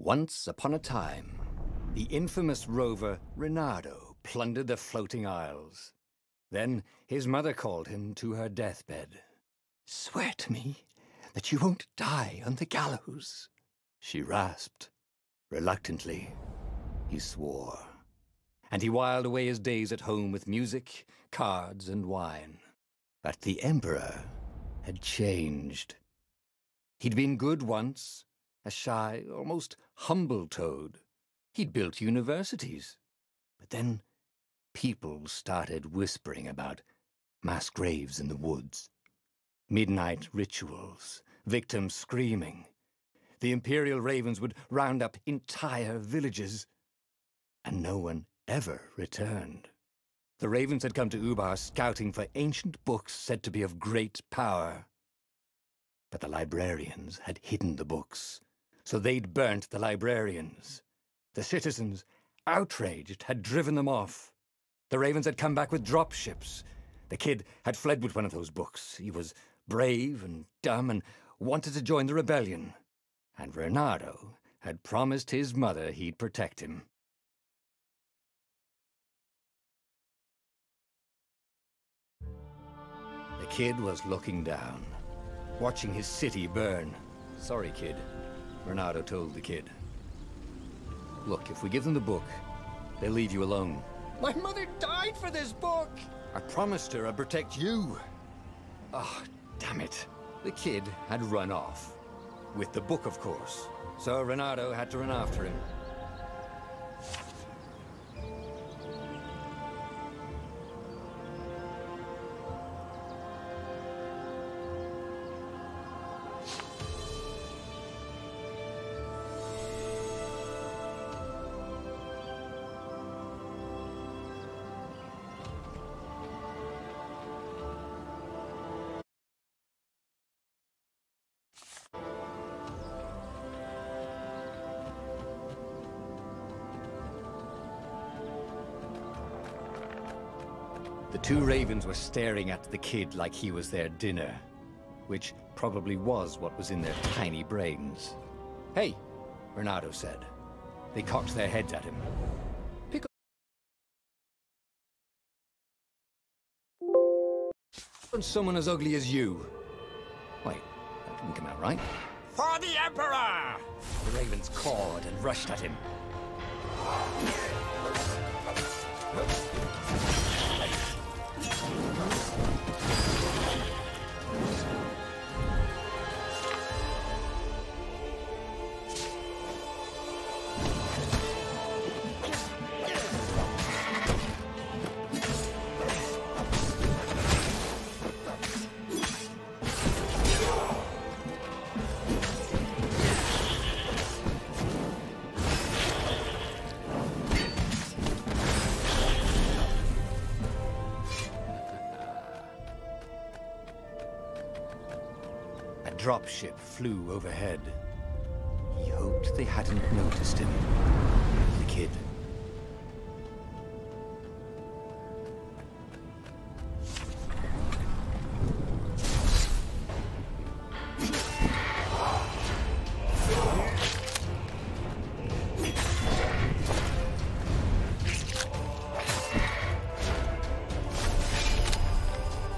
Once upon a time, the infamous rover Reynardo plundered the floating isles. Then his mother called him to her deathbed. "Swear to me that you won't die on the gallows," she rasped. Reluctantly, he swore. And he whiled away his days at home with music, cards, and wine. But the Emperor had changed. He'd been good once, a shy, almost humble toad. He'd built universities. But then people started whispering about mass graves in the woods, midnight rituals, victims screaming. The Imperial Ravens would round up entire villages, and no one ever returned. The Ravens had come to Ubar scouting for ancient books said to be of great power. But the librarians had hidden the books, so they'd burnt the librarians. The citizens, outraged, had driven them off. The Ravens had come back with dropships. The kid had fled with one of those books. He was brave and dumb and wanted to join the rebellion. And Reynardo had promised his mother he'd protect him. The kid was looking down, watching his city burn. "Sorry, kid," Reynardo told the kid. "Look, if we give them the book, they'll leave you alone." "My mother died for this book!" "I promised her I'd protect you." "Oh, damn it." The kid had run off. With the book, of course. So Reynardo had to run after him. The two Ravens were staring at the kid like he was their dinner, which probably was what was in their tiny brains. "Hey," Reynardo said. They cocked their heads at him. "Pick up on someone as ugly as you." Wait, that didn't come out right. "For the Emperor!" The Ravens cawed and rushed at him. A dropship flew overhead. He hoped they hadn't noticed him. The kid.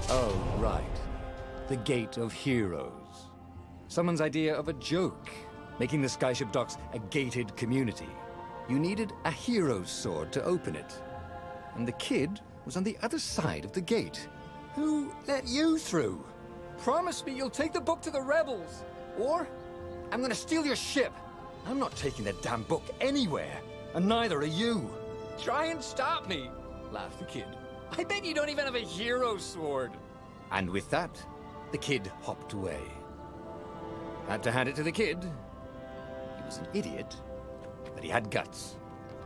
Oh, right. The Gate of Heroes. Someone's idea of a joke, making the Skyship docks a gated community. You needed a hero's sword to open it. And the kid was on the other side of the gate. "Who let you through? Promise me you'll take the book to the rebels, or I'm gonna steal your ship." "I'm not taking that damn book anywhere, and neither are you." "Try and stop me," laughed the kid. "I bet you don't even have a hero sword." And with that, the kid hopped away. Had to hand it to the kid. He was an idiot, but he had guts.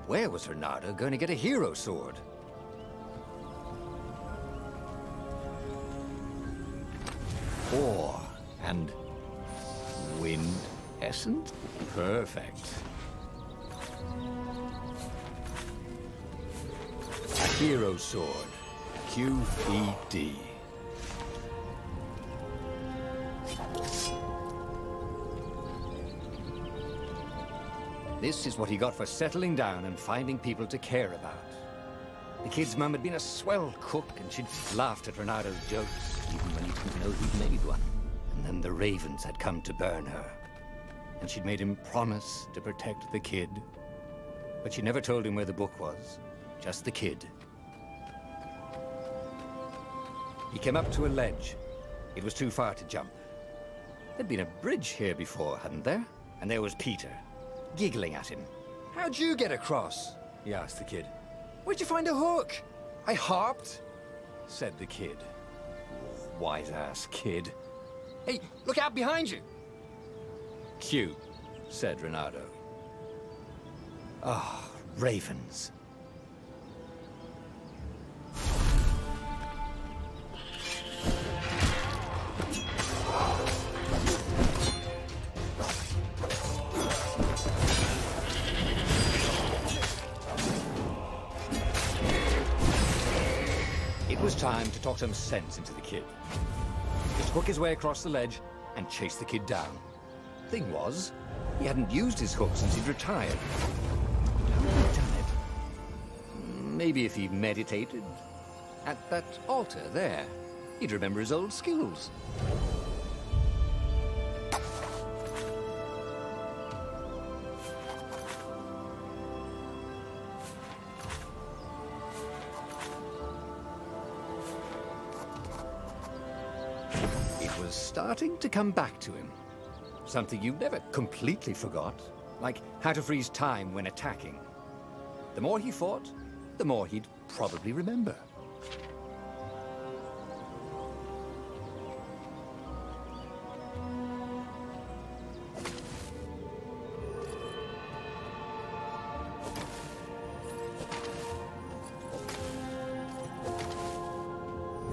Where was Reynardo going to get a hero sword? Ore and wind essence? Perfect. A hero sword. QED. This is what he got for settling down and finding people to care about. The kid's mum had been a swell cook, and she'd laughed at Renado's jokes, even when he didn't know he'd made one. And then the ravens had come to burn her. And she'd made him promise to protect the kid. But she never told him where the book was, just the kid. He came up to a ledge. It was too far to jump. There'd been a bridge here before, hadn't there? And there was Peter, giggling at him. "How'd you get across?" he asked the kid. "Where'd you find a hook?" "I hopped," said the kid. Wise-ass kid. "Hey, look out behind you!" "Cute," said Renado. Ah, ravens. It was time to talk some sense into the kid. He took his way across the ledge and chased the kid down. Thing was, he hadn't used his hook since he'd retired. How had he done it? Maybe if he meditated. At that altar there, he'd remember his old skills. Starting to come back to him. Something you never completely forgot, like how to freeze time when attacking. The more he fought, the more he'd probably remember.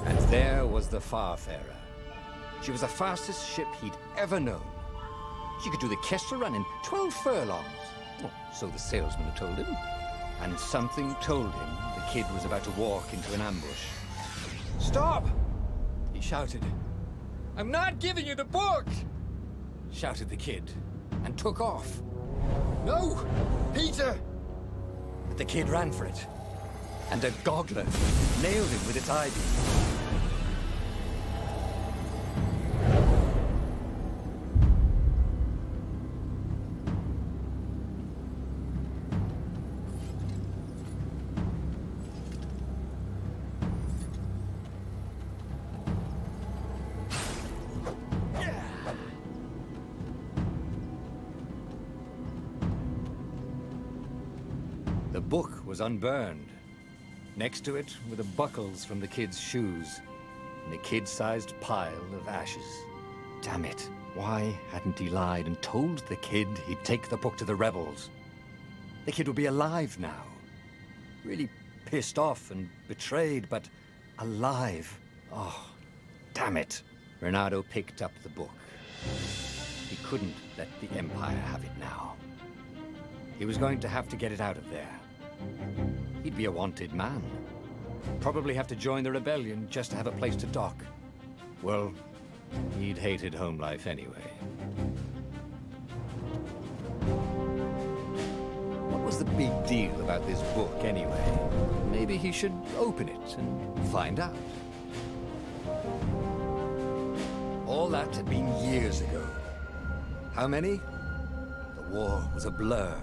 And there was the Farfarer. She was the fastest ship he'd ever known. She could do the Kestrel run in 12 furlongs. Oh, so the salesman had told him. And something told him the kid was about to walk into an ambush. "Stop!" he shouted. "I'm not giving you the book!" shouted the kid, and took off. "No! Peter!" But the kid ran for it, and a goggler nailed him with its eye-beam. The book was unburned. Next to it were the buckles from the kid's shoes, and a kid-sized pile of ashes. Damn it, why hadn't he lied and told the kid he'd take the book to the rebels? The kid would be alive now. Really pissed off and betrayed, but alive. Oh, damn it. Renado picked up the book. He couldn't let the Empire have it now. He was going to have to get it out of there. He'd be a wanted man. Probably have to join the rebellion just to have a place to dock. Well, he'd hated home life anyway. What was the big deal about this book anyway? Maybe he should open it and find out. All that had been years ago. How many? The war was a blur.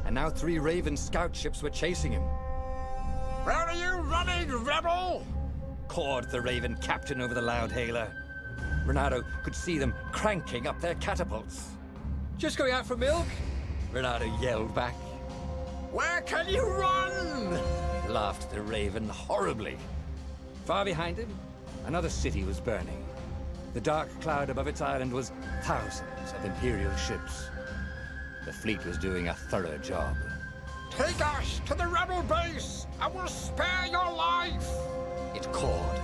And now 3 Raven scout ships were chasing him. "Where are you running, rebel?" cawed the Raven captain over the loudhailer. Renado could see them cranking up their catapults. "Just going out for milk?" Renado yelled back. "Where can you run?" laughed the Raven horribly. Far behind him, another city was burning. The dark cloud above its island was thousands of Imperial ships. The fleet was doing a thorough job. "Take us to the rebel base! I will spare your life!" it called.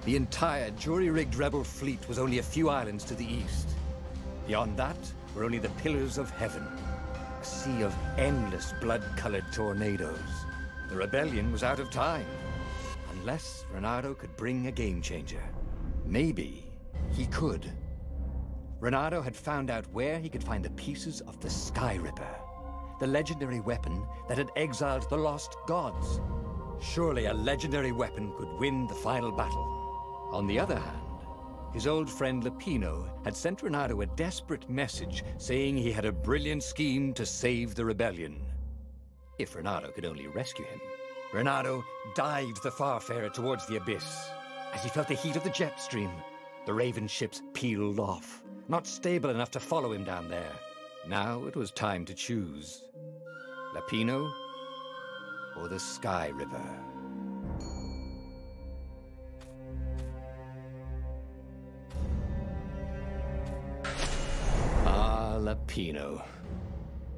The entire jury-rigged rebel fleet was only a few islands to the east. Beyond that were only the pillars of heaven, a sea of endless blood-colored tornadoes. The rebellion was out of time, unless Renado could bring a game-changer. Maybe he could. Renado had found out where he could find the pieces of the Sky Ripper, the legendary weapon that had exiled the lost gods. Surely a legendary weapon could win the final battle. On the other hand, his old friend Lapino had sent Renato a desperate message saying he had a brilliant scheme to save the rebellion. If Renato could only rescue him. Renato dived the Farfarer towards the abyss. As he felt the heat of the jet stream, the Raven ships peeled off, not stable enough to follow him down there. Now it was time to choose. Lapino or the Sky River. Lapino.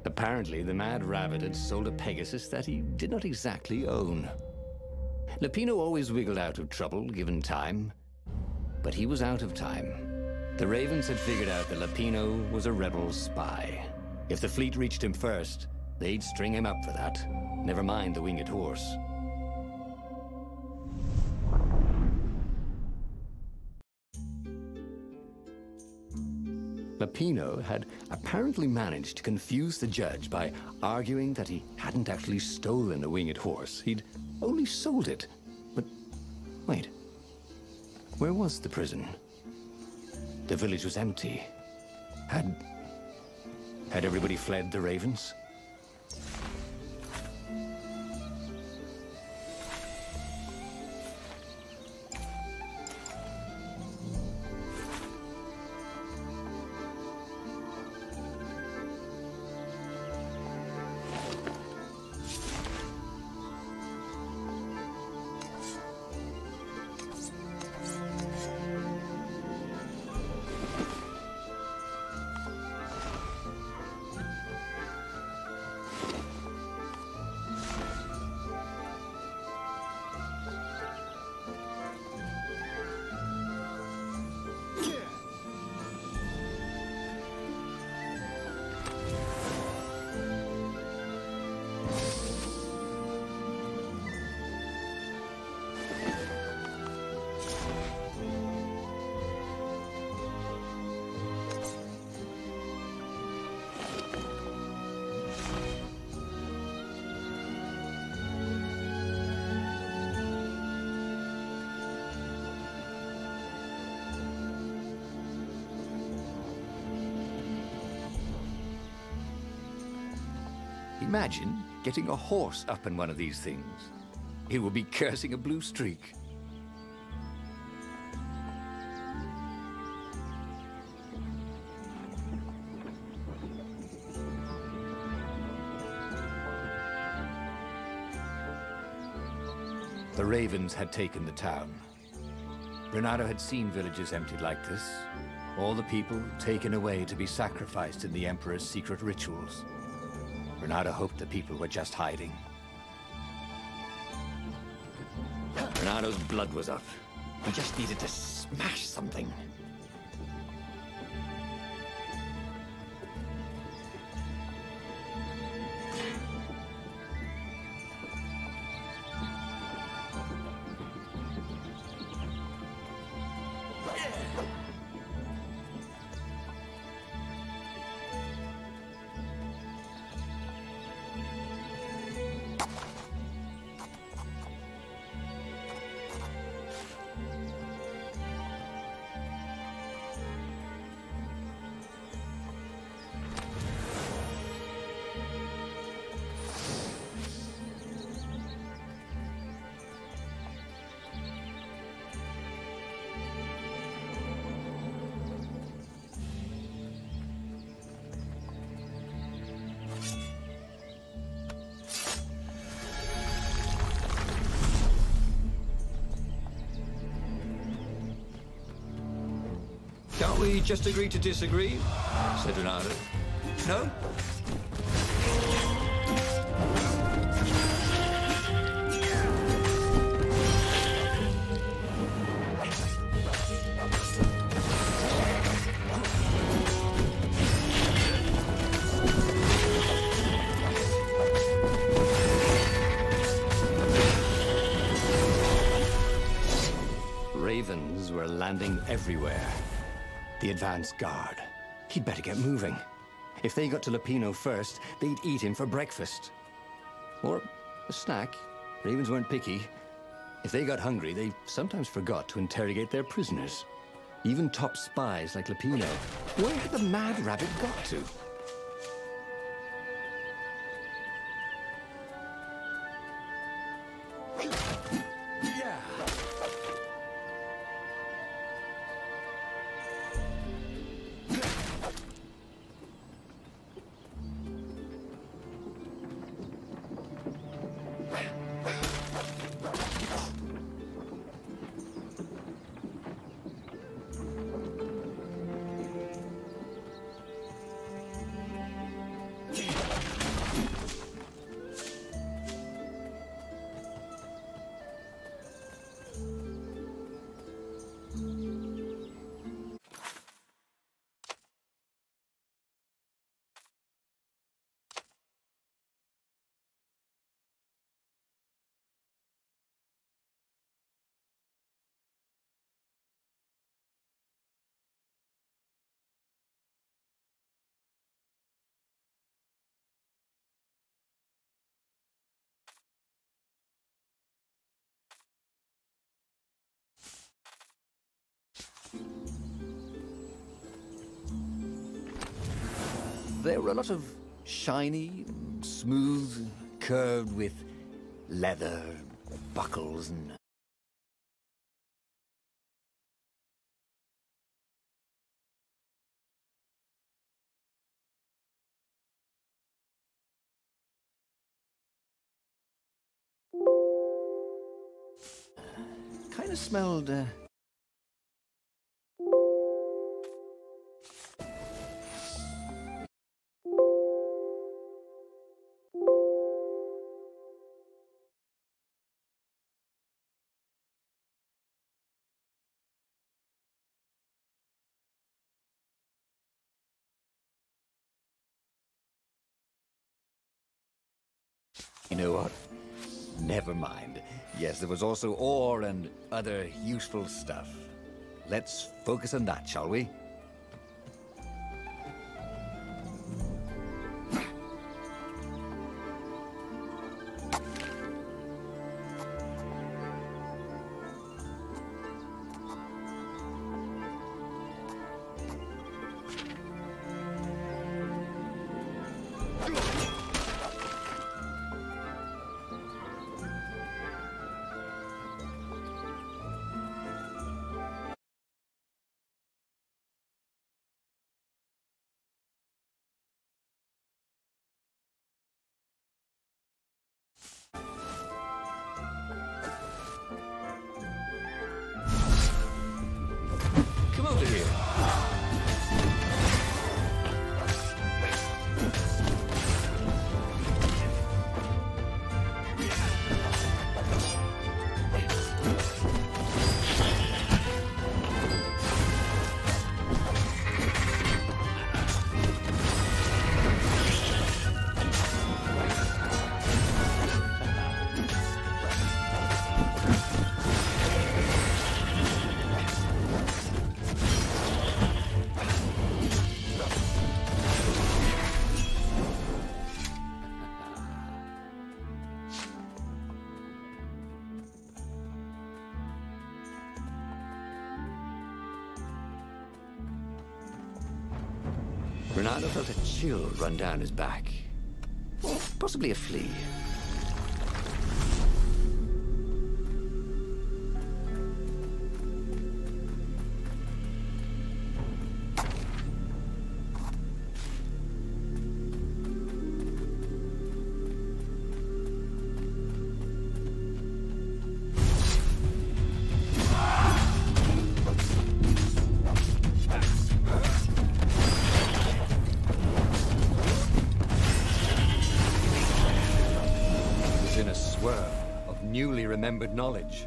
Apparently, the Mad Rabbit had sold a Pegasus that he did not exactly own. Lapino always wiggled out of trouble, given time. But he was out of time. The Ravens had figured out that Lapino was a rebel spy. If the fleet reached him first, they'd string him up for that. Never mind the winged horse. Lapino had apparently managed to confuse the judge by arguing that he hadn't actually stolen a winged horse. He'd only sold it. But wait, where was the prison? The village was empty. Had everybody fled the Ravens? Imagine getting a horse up in one of these things. It would be cursing a blue streak. The Ravens had taken the town. Renato had seen villages emptied like this. All the people taken away to be sacrificed in the Emperor's secret rituals. Renato hoped the people were just hiding. Renato's blood was up. He just needed to smash something. Can't we just agree to disagree? Said Renato. No? Ravens were landing everywhere. The advance guard. He'd better get moving. If they got to Lapino first, they'd eat him for breakfast. Or a snack. Ravens weren't picky. If they got hungry, they sometimes forgot to interrogate their prisoners. Even top spies like Lapino. Where had the mad rabbit got to? There were a lot of shiny, smooth, curved with leather, buckles and... kind of smelled, You know what? Never mind. Yes, there was also ore and other useful stuff. Let's focus on that, shall we? Come over here. Renato felt a chill run down his back. Or possibly a flea. In a swirl of newly remembered knowledge.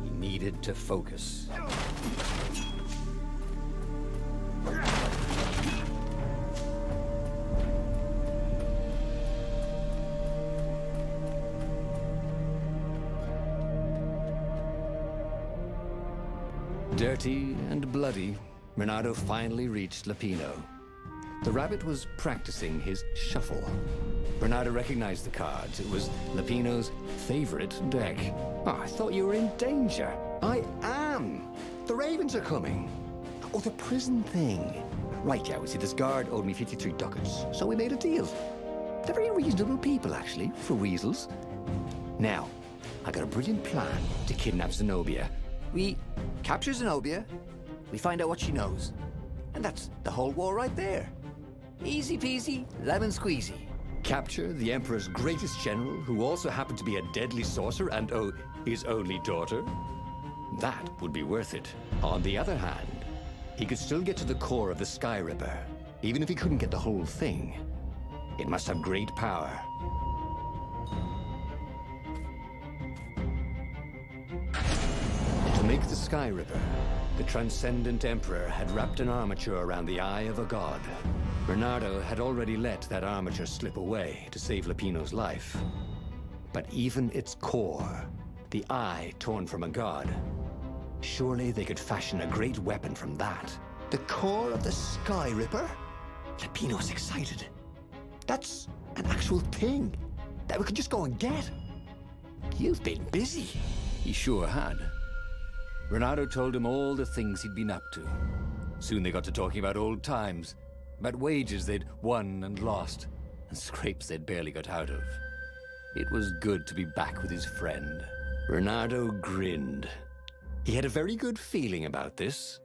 He needed to focus. Dirty and bloody, Renato finally reached Lapino. The rabbit was practicing his shuffle. Bernardo recognized the cards. It was Lupino's favorite deck. Oh, I thought you were in danger. I am. The ravens are coming. Oh, the prison thing. Right, yeah, we see this guard owed me 53 ducats, so we made a deal. They're very reasonable people, actually, for weasels. Now, I got a brilliant plan to kidnap Zenobia. We capture Zenobia, we find out what she knows, and that's the whole war right there. Easy peasy, lemon squeezy. Capture the Emperor's greatest general, who also happened to be a deadly sorcerer and, oh, his only daughter? That would be worth it. On the other hand, he could still get to the core of the Sky Ripper, even if he couldn't get the whole thing. It must have great power. To make the Sky Ripper, the Transcendent Emperor had wrapped an armature around the eye of a god. Bernardo had already let that armature slip away to save Lupino's life. But even its core, the eye torn from a god, surely they could fashion a great weapon from that. The core of the Sky Ripper? Lupino's excited. That's an actual thing that we could just go and get. You've been busy. He sure had. Bernardo told him all the things he'd been up to. Soon they got to talking about old times, about wages they'd won and lost, and scrapes they'd barely got out of. It was good to be back with his friend. Bernardo grinned. He had a very good feeling about this.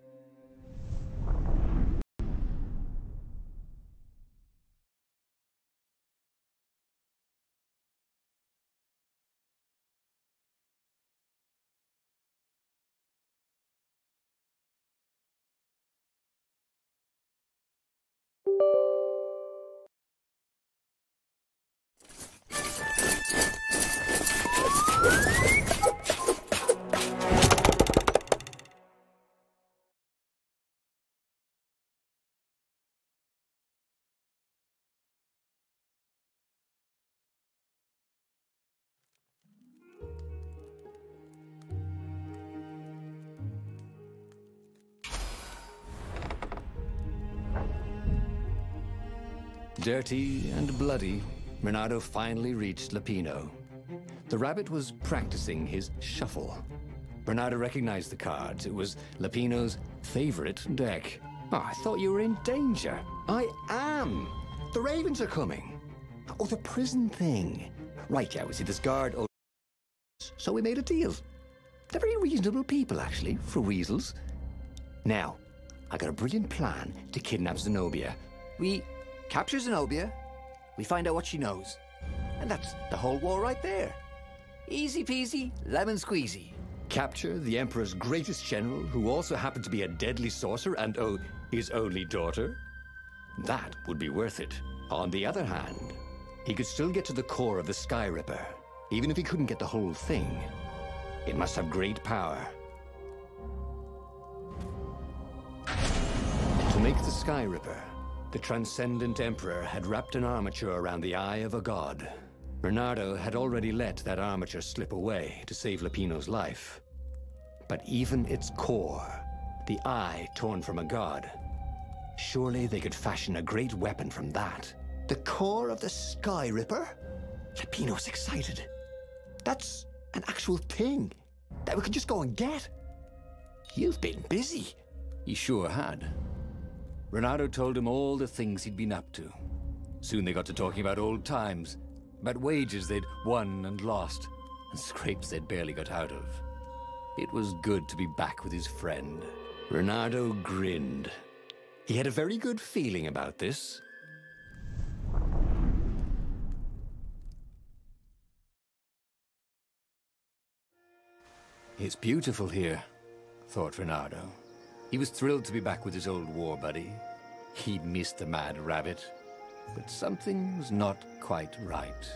Dirty and bloody, Bernardo finally reached Lupino. The rabbit was practicing his shuffle. Bernardo recognized the cards. It was Lupino's favorite deck. Oh, I thought you were in danger. I am. The ravens are coming. Oh, the prison thing. Right, yeah, we see this guard owed, so we made a deal. They're very reasonable people, actually, for weasels. Now, I got a brilliant plan to kidnap Zenobia. We capture Zenobia, we find out what she knows, and that's the whole war right there. Easy peasy, lemon squeezy. Capture the Emperor's greatest general, who also happened to be a deadly sorcerer and, oh, his only daughter? That would be worth it. On the other hand, he could still get to the core of the Sky Ripper, even if he couldn't get the whole thing. It must have great power. To make the Sky Ripper, the Transcendent Emperor had wrapped an armature around the eye of a god. Bernardo had already let that armature slip away to save Lupino's life. But even its core, the eye torn from a god, surely they could fashion a great weapon from that. The core of the Sky Ripper? Lupino's excited. That's an actual thing that we could just go and get. You've been busy. He sure had. Bernardo told him all the things he'd been up to. Soon they got to talking about old times, about wages they'd won and lost, and scrapes they'd barely got out of. It was good to be back with his friend. Bernardo grinned. He had a very good feeling about this. It's beautiful here, thought Bernardo. He was thrilled to be back with his old war buddy. He'd missed the mad rabbit, but something was not quite right.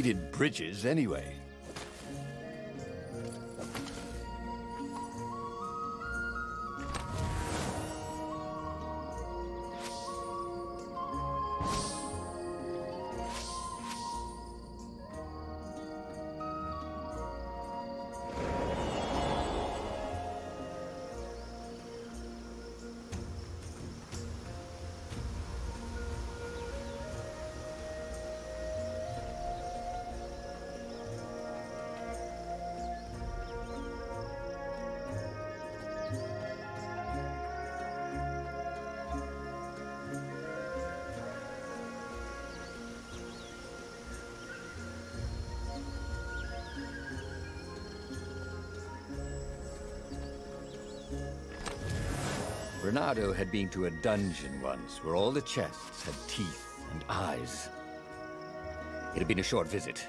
needed bridges anyway. Bernardo had been to a dungeon once where all the chests had teeth and eyes. It had been a short visit.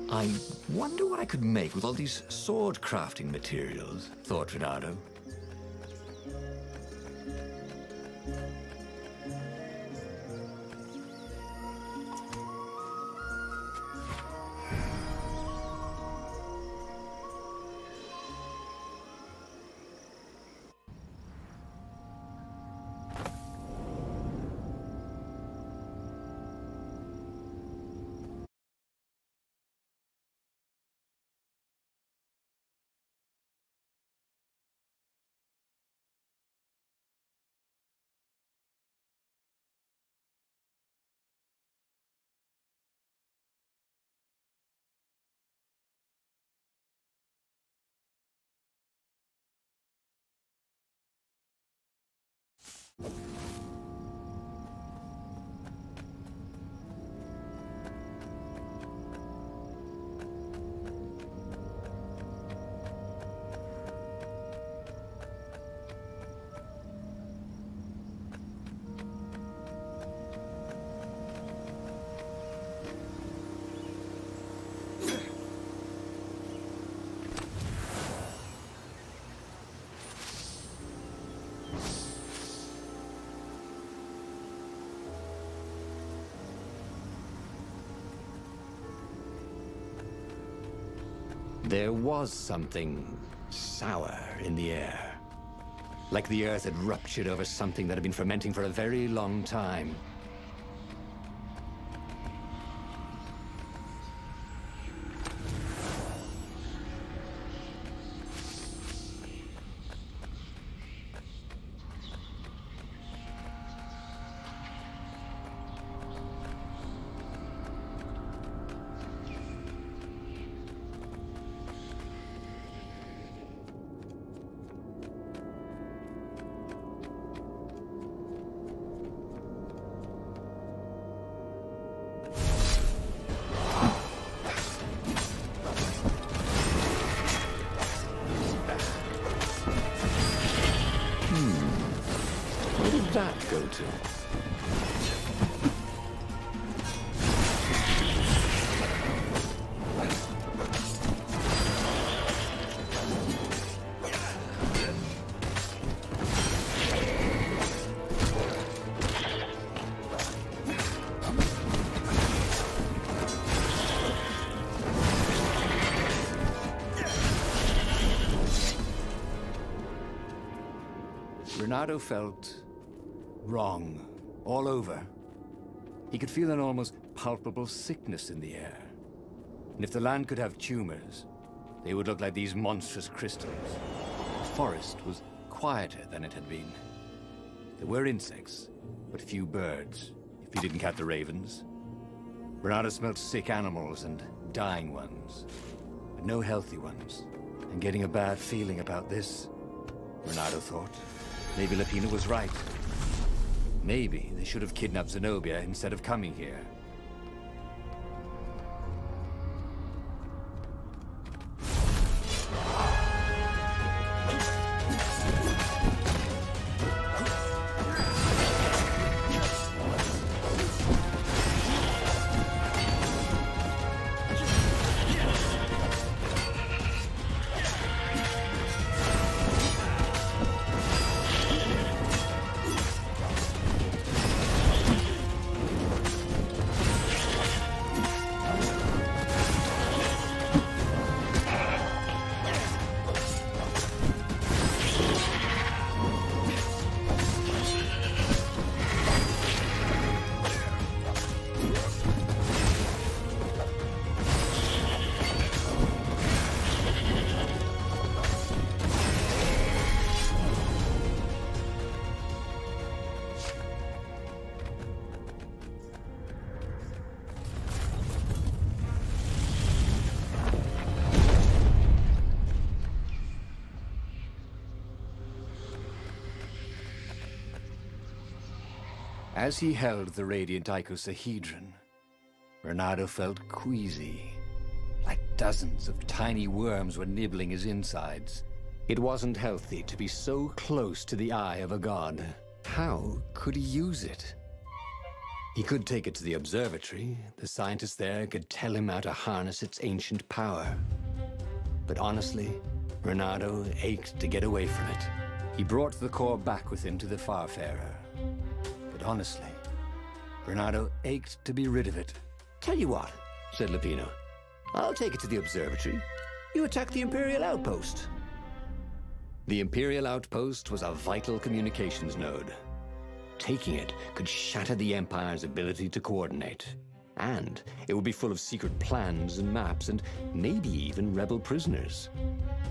I wonder what I could make with all these sword crafting materials, thought Bernardo. There was something sour in the air. Like the earth had ruptured over something that had been fermenting for a very long time. Where did that go to? Bernardo felt wrong all over. He could feel an almost palpable sickness in the air. And if the land could have tumors, they would look like these monstrous crystals. The forest was quieter than it had been. There were insects, but few birds, if you didn't count the ravens. Bernardo smelled sick animals and dying ones, but no healthy ones. And getting a bad feeling about this, Bernardo thought. Maybe Lapina was right. Maybe they should have kidnapped Zenobia instead of coming here. As he held the radiant icosahedron, Renato felt queasy, like dozens of tiny worms were nibbling his insides. It wasn't healthy to be so close to the eye of a god. How could he use it? He could take it to the observatory. The scientists there could tell him how to harness its ancient power. But honestly, Renato ached to get away from it. He brought the core back with him to the Farfarer. But honestly, Renato ached to be rid of it. Tell you what, said Lupino. I'll take it to the observatory. You attack the Imperial outpost. The Imperial outpost was a vital communications node. Taking it could shatter the Empire's ability to coordinate. And it would be full of secret plans and maps and maybe even rebel prisoners.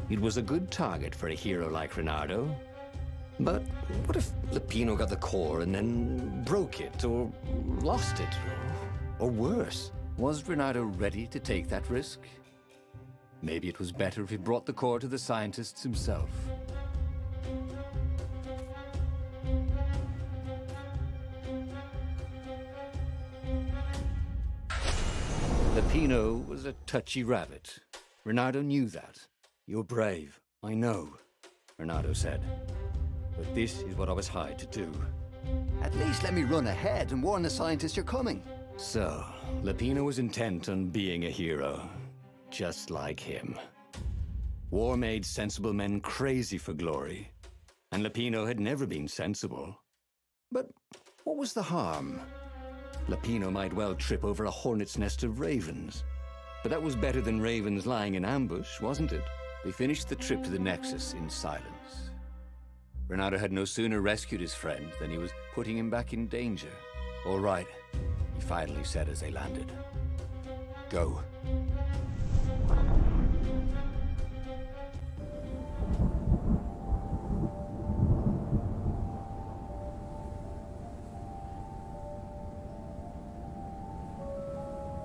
It was a good target for a hero like Renato. But what if Lupino got the core and then broke it or lost it? Or worse, was Renato ready to take that risk? Maybe it was better if he brought the core to the scientists himself. Lupino was a touchy rabbit. Renato knew that. You're brave, I know, Renato said. But this is what I was hired to do. At least let me run ahead and warn the scientists you're coming. So, Lupino was intent on being a hero, just like him. War made sensible men crazy for glory, and Lupino had never been sensible. But what was the harm? Lupino might well trip over a hornet's nest of ravens. But that was better than ravens lying in ambush, wasn't it? They finished the trip to the Nexus in silence. Renato had no sooner rescued his friend than he was putting him back in danger. All right, he finally said as they landed. Go.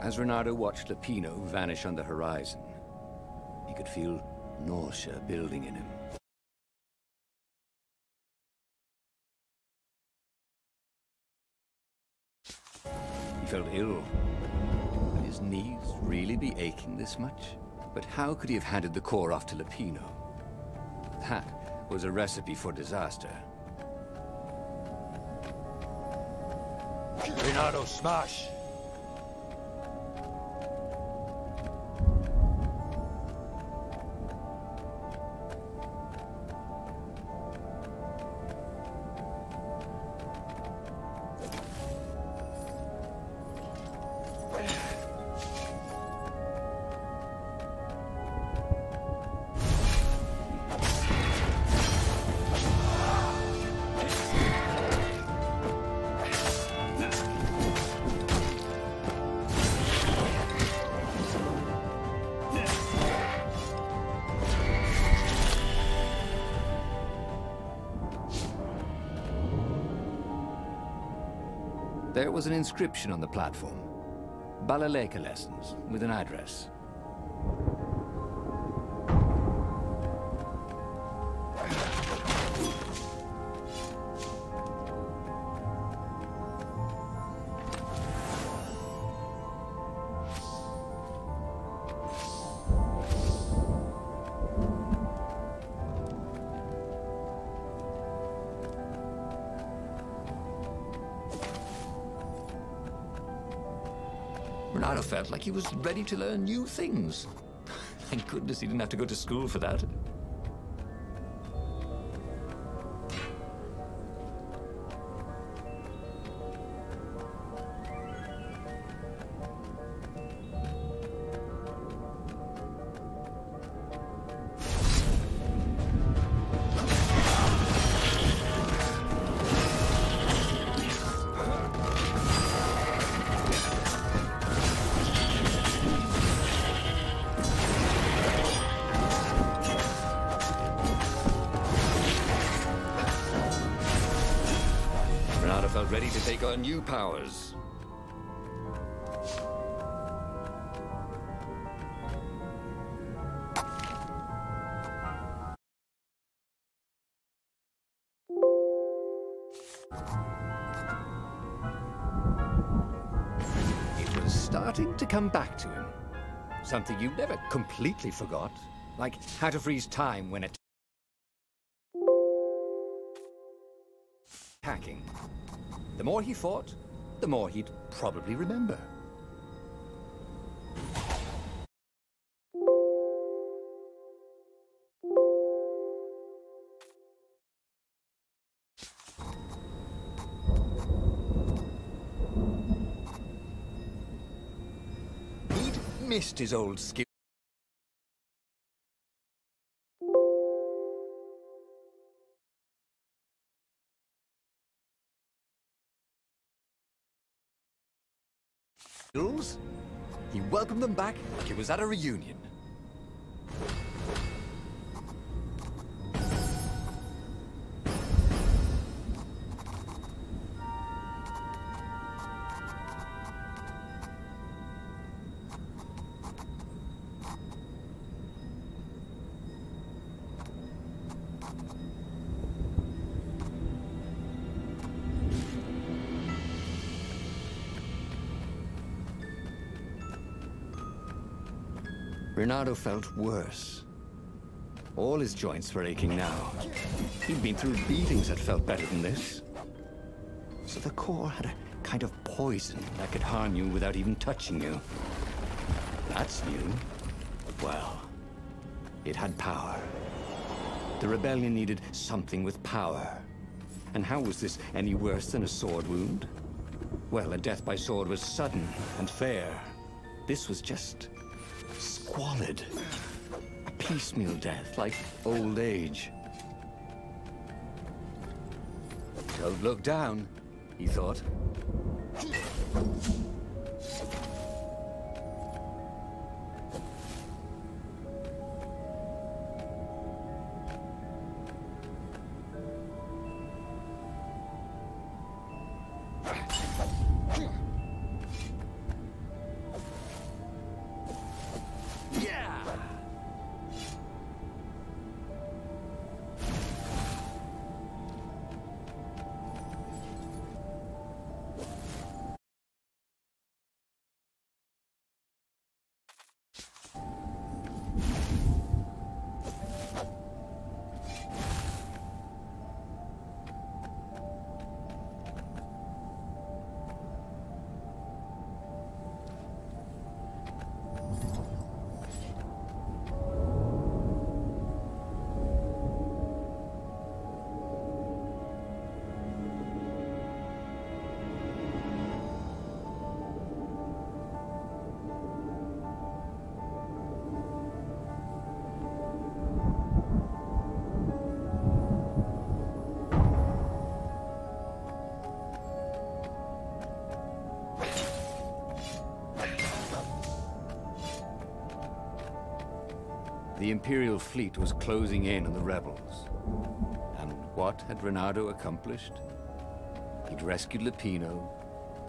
As Renato watched Lupino vanish on the horizon, he could feel nausea building in him. He felt ill. Would his knees really be aching this much? But how could he have handed the core off to Lupino? That was a recipe for disaster. Renato, smash! There was an inscription on the platform. Balaleka lessons, with an address. Renato felt like he was ready to learn new things. Thank goodness he didn't have to go to school for that. Felt ready to take on new powers. starting to come back to him. Something you never completely forgot, like how to freeze time when attacking. The more he fought, the more he'd probably remember. He'd missed his old skills. He welcomed them back like it was at a reunion. Reynardo felt worse. All his joints were aching now. He'd been through beatings that felt better than this. So the core had a kind of poison that could harm you without even touching you. That's new. Well, it had power. The rebellion needed something with power. And how was this any worse than a sword wound? Well, a death by sword was sudden and fair. This was just squalid. A piecemeal death, like old age. Don't look down, he thought. The Imperial fleet was closing in on the rebels. And what had Reynardo accomplished? He'd rescued Lupino,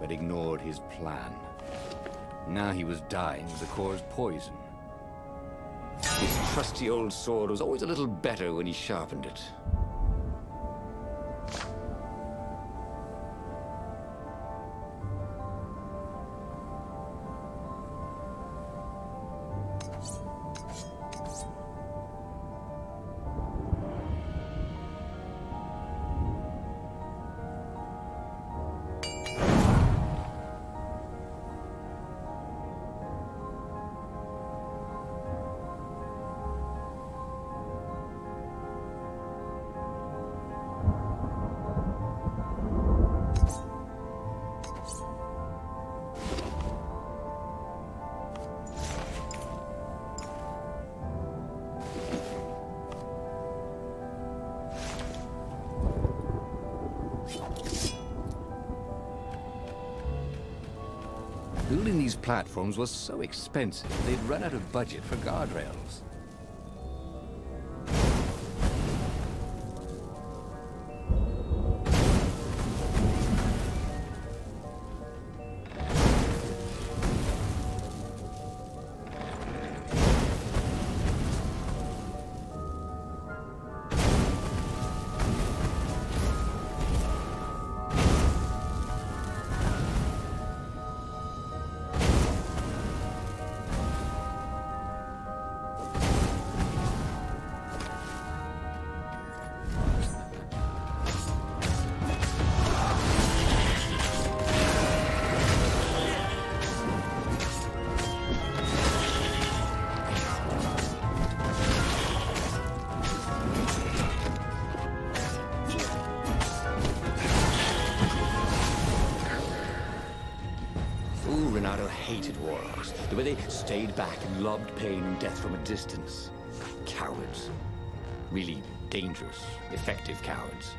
but ignored his plan. Now he was dying of the core's poison. His trusty old sword was always a little better when he sharpened it. Building these platforms was so expensive, they'd run out of budget for guardrails. The way they stayed back and lobbed pain and death from a distance. Cowards. Really dangerous, effective cowards.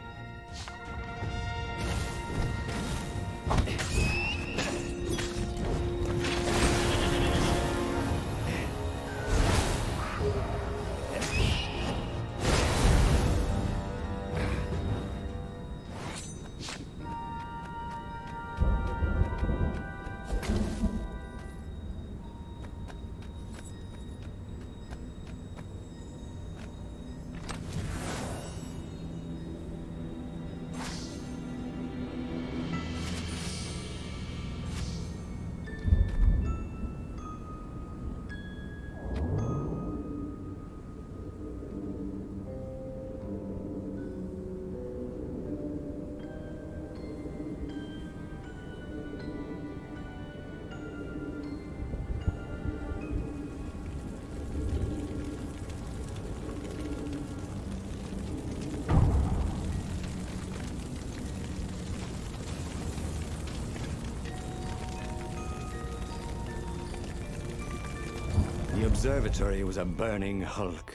The observatory was a burning hulk.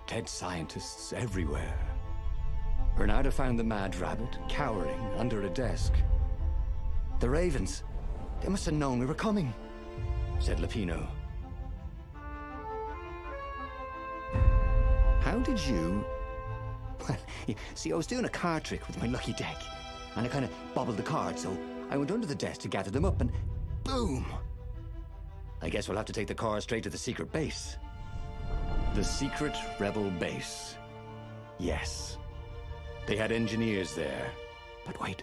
Dead scientists everywhere. Bernardo found the mad rabbit cowering under a desk. The Ravens. They must have known we were coming, said Lupino. How did you... Well, see, I was doing a card trick with my lucky deck, and I kind of bobbled the cards, so I went under the desk to gather them up, and boom! I guess we'll have to take the car straight to the secret base. The secret rebel base. Yes. They had engineers there. But wait.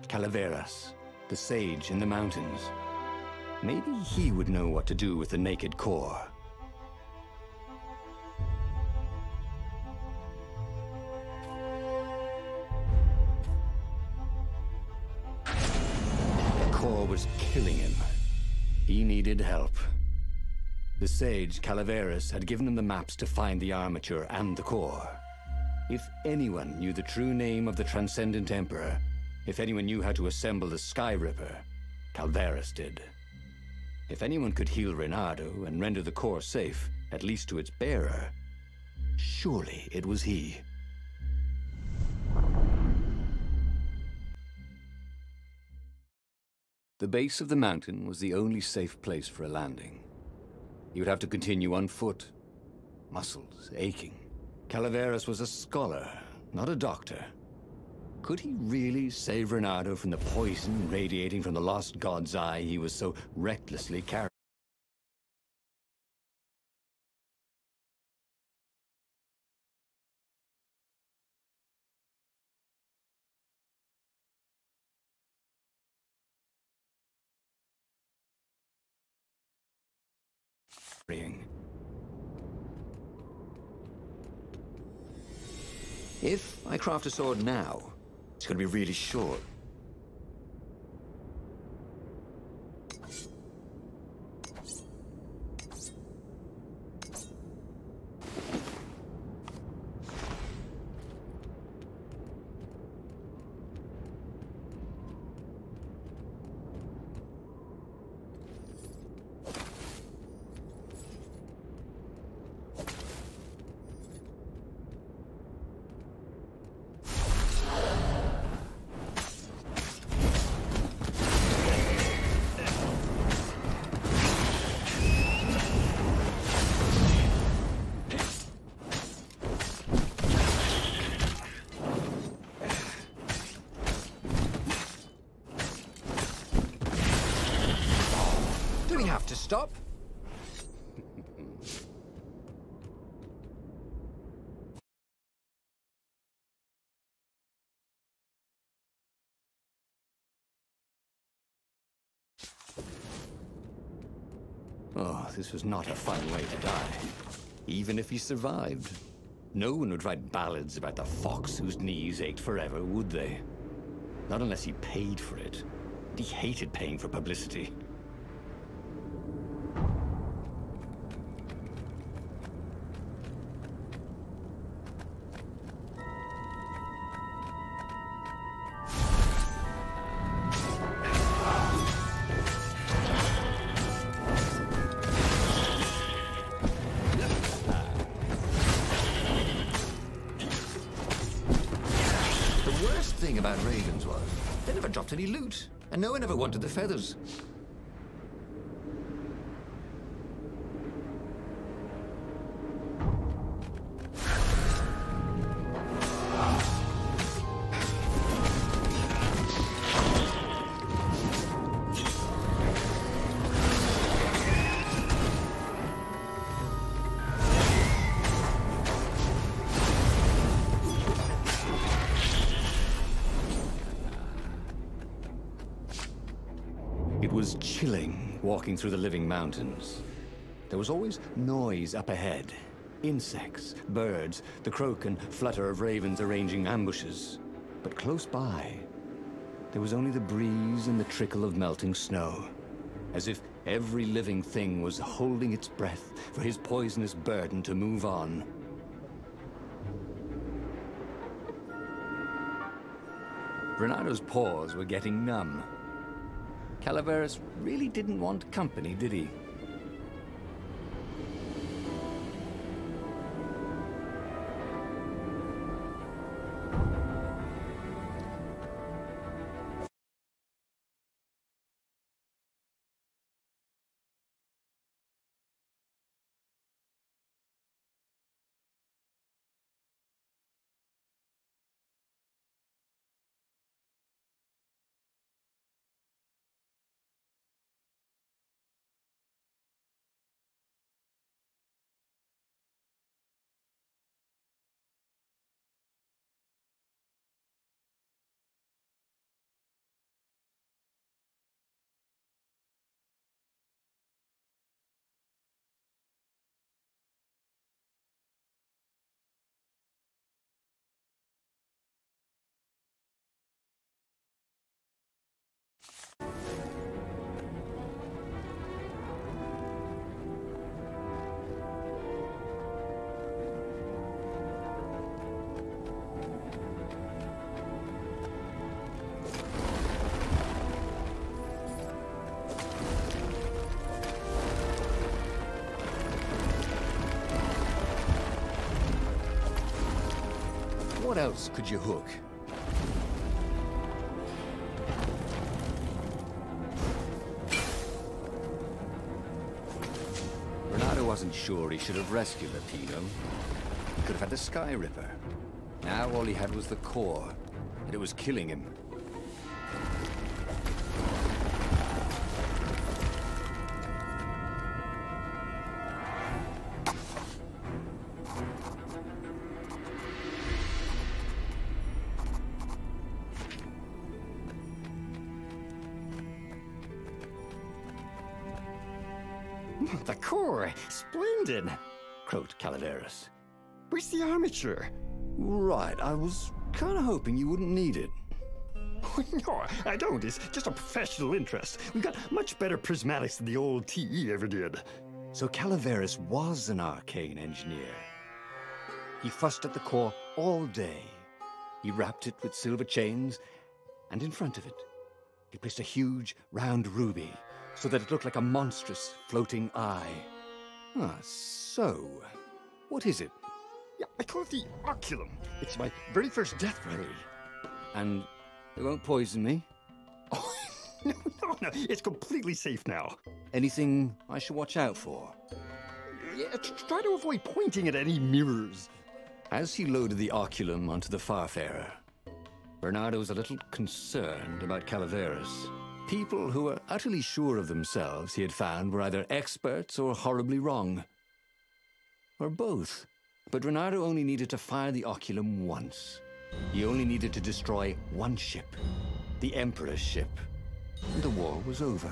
Calaveras, the sage in the mountains. Maybe he would know what to do with the naked core. The core was killing him. He needed help. The sage, Calaveras, had given him the maps to find the armature and the core. If anyone knew the true name of the Transcendent Emperor, if anyone knew how to assemble the Sky Ripper, Calaveras did. If anyone could heal Reynardo and render the core safe, at least to its bearer, surely it was he. The base of the mountain was the only safe place for a landing. He would have to continue on foot, muscles aching. Calaveras was a scholar, not a doctor. Could he really save Reynardo from the poison radiating from the lost god's eye he was so recklessly carrying? If I craft a sword now, it's going to be really short. Have to stop. Oh, this was not a fun way to die. Even if he survived. No one would write ballads about the fox whose knees ached forever, would they? Not unless he paid for it. He hated paying for publicity. about ravens was, they never dropped any loot, and no one ever wanted the feathers. It was chilling walking through the living mountains. There was always noise up ahead. Insects, birds, the croak and flutter of ravens arranging ambushes. But close by, there was only the breeze and the trickle of melting snow, as if every living thing was holding its breath for his poisonous burden to move on. Renado's paws were getting numb. Calaveras really didn't want company, did he? What else could you hook? Renado wasn't sure he should have rescued Latino. He could have had the Sky Ripper. Now all he had was the core, and it was killing him. The core! Splendid! Croaked Calaveras. Where's the armature? Right, I was kind of hoping you wouldn't need it. No, I don't. It's just a professional interest. We've got much better prismatics than the old TE ever did. So Calaveras was an arcane engineer. He fussed at the core all day. He wrapped it with silver chains, and in front of it, he placed a huge, round ruby, so that it looked like a monstrous, floating eye. Ah, so, what is it? Yeah, I call it the Oculum. It's my very first death remedy. And it won't poison me? Oh, no, it's completely safe now. Anything I should watch out for? Yeah, try to avoid pointing at any mirrors. As he loaded the Oculum onto the Farfarer, Bernardo was a little concerned about Calaveras. People who were utterly sure of themselves, he had found, were either experts or horribly wrong. Or both. But Renardo only needed to fire the Oculum once. He only needed to destroy one ship, the Emperor's ship, and the war was over.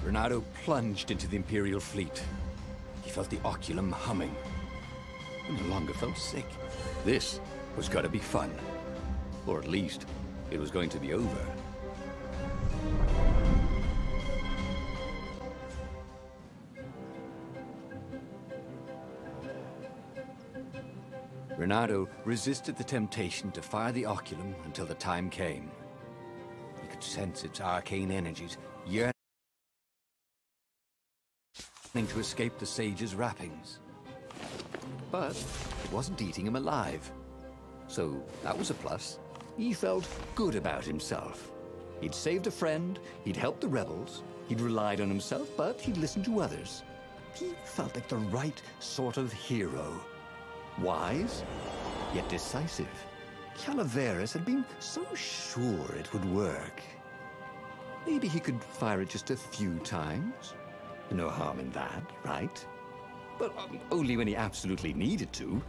Renardo plunged into the Imperial fleet. He felt the Oculum humming. He no longer felt sick. This was going to be fun. Or at least, it was going to be over. Renardo resisted the temptation to fire the Oculum until the time came. He could sense its arcane energies yearning to escape the sage's wrappings. But it wasn't eating him alive. So that was a plus. He felt good about himself. He'd saved a friend, he'd helped the rebels, he'd relied on himself, but he'd listened to others. He felt like the right sort of hero. Wise, yet decisive. Calaveras had been so sure it would work. Maybe he could fire it just a few times. No harm in that, right? But only when he absolutely needed to.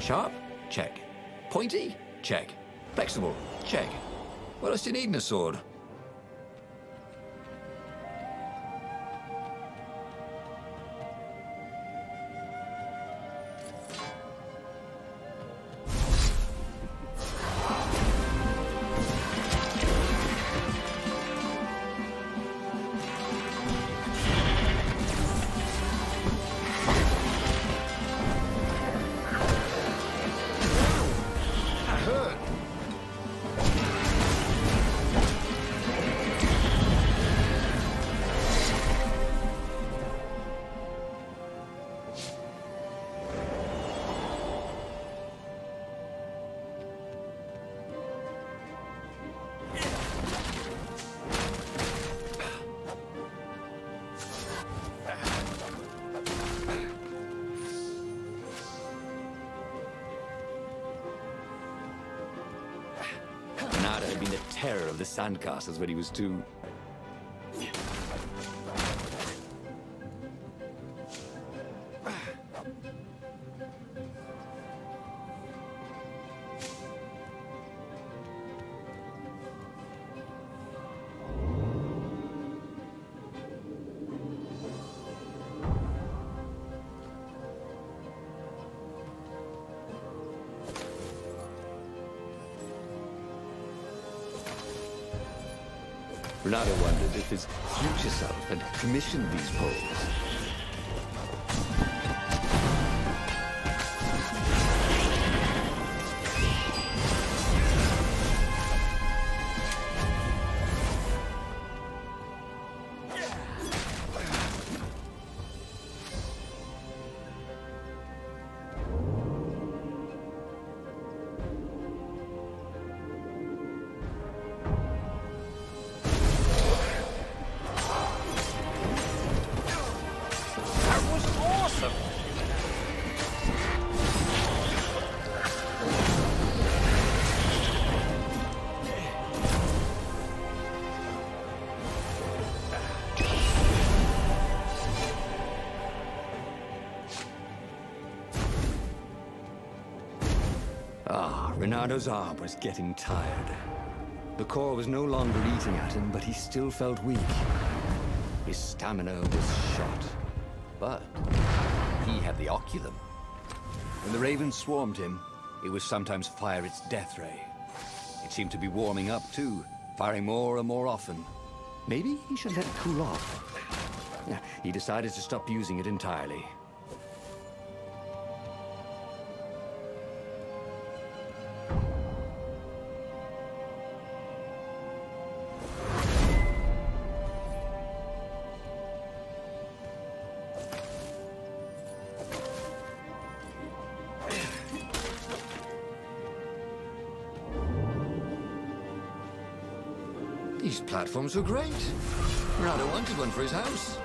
Sharp? Check. Pointy? Check. Flexible? Check. What else do you need in a sword? Nada had been the terror of the sandcastles when he was 2. Renato wondered if his future self had commissioned these poles. Renado's arm was getting tired. The core was no longer eating at him, but he still felt weak. His stamina was shot. But he had the oculum. When the ravens swarmed him, it would sometimes fire its death ray. It seemed to be warming up too, firing more and more often. Maybe he should let it cool off. Yeah, he decided to stop using it entirely. These platforms were great. Renato wanted one for his house.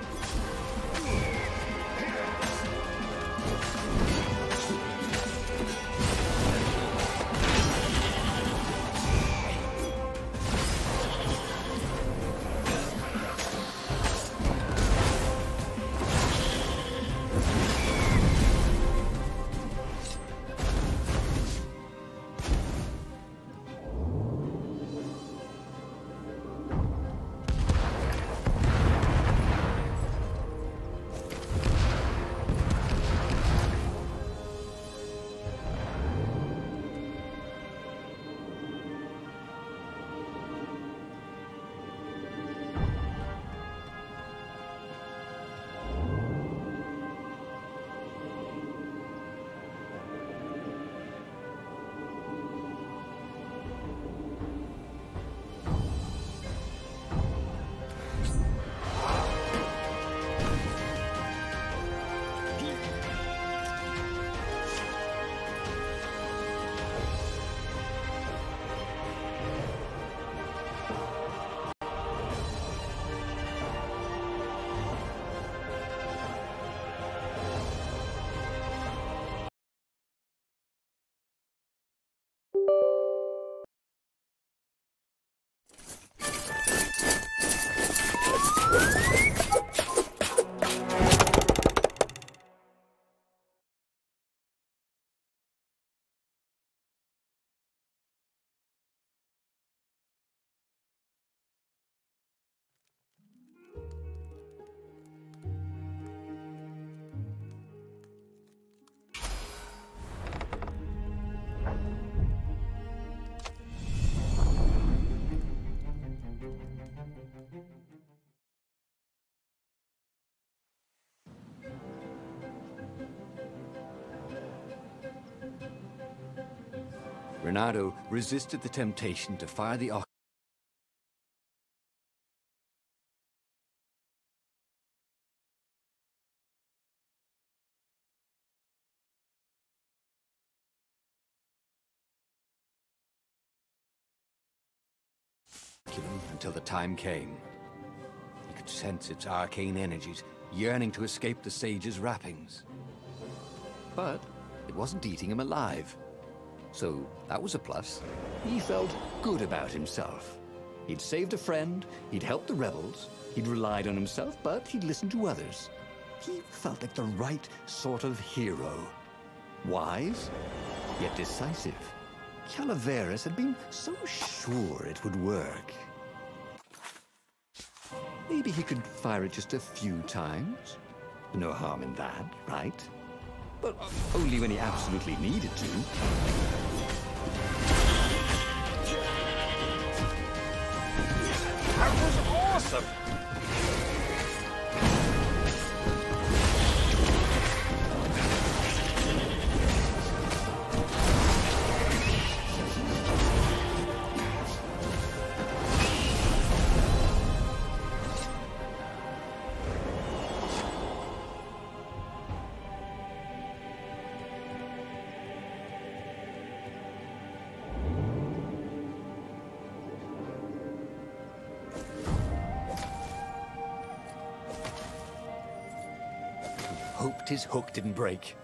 Reynardo resisted the temptation to fire the oculum until the time came. He could sense its arcane energies yearning to escape the sage's wrappings. But it wasn't eating him alive. So that was a plus. He felt good about himself. He'd saved a friend, he'd helped the rebels, he'd relied on himself, but he'd listened to others. He felt like the right sort of hero. Wise, yet decisive. Calaveras had been so sure it would work. Maybe he could fire it just a few times. No harm in that, right? But only when he absolutely needed to. That was awesome! Hoped his hook didn't break.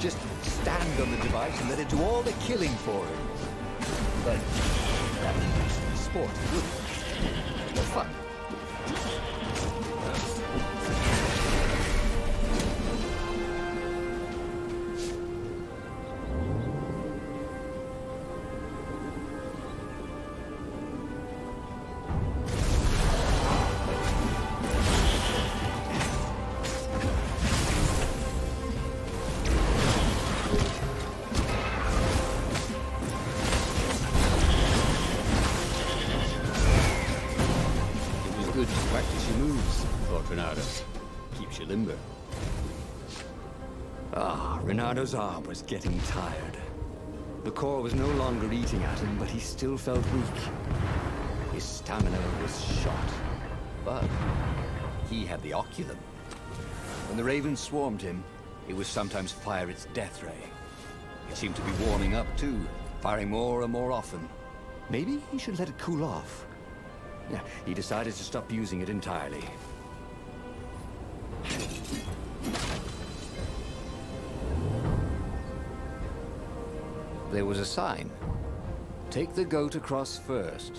Just stand on the device and let it do all the killing for him. But that would be sport, wouldn't it? No fun. Good to practice your moves, thought Reynardo. Keeps you limber. Reynardo's arm was getting tired. The core was no longer eating at him, but he still felt weak. His stamina was shot. But he had the oculum. When the ravens swarmed him, it would sometimes fire its death ray. It seemed to be warming up too, firing more and more often. Maybe he should let it cool off. Yeah, he decided to stop using it entirely. There was a sign. Take the goat across first.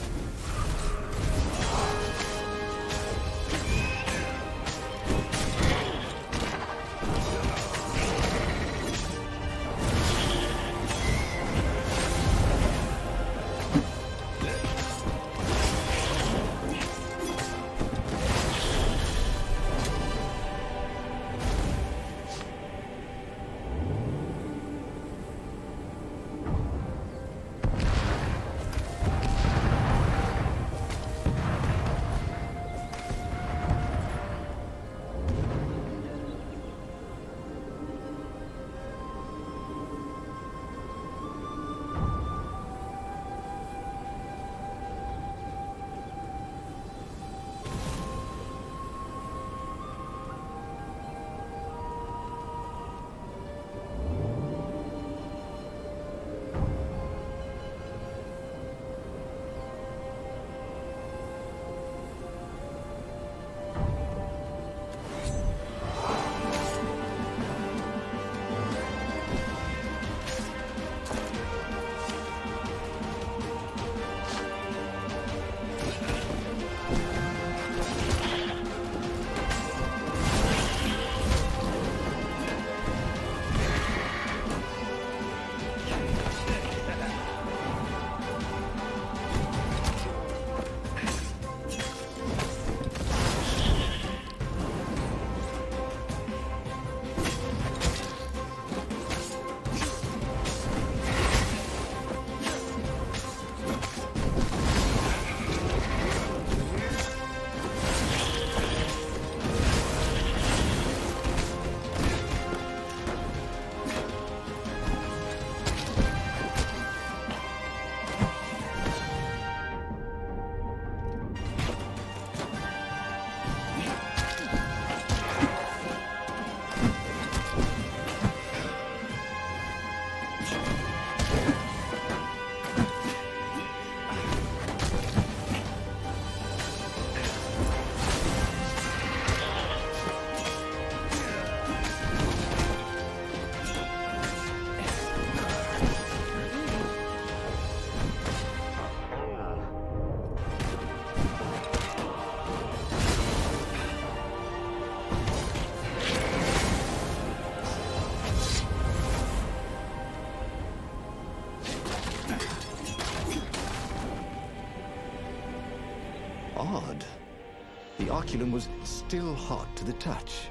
The oculum was still hot to the touch.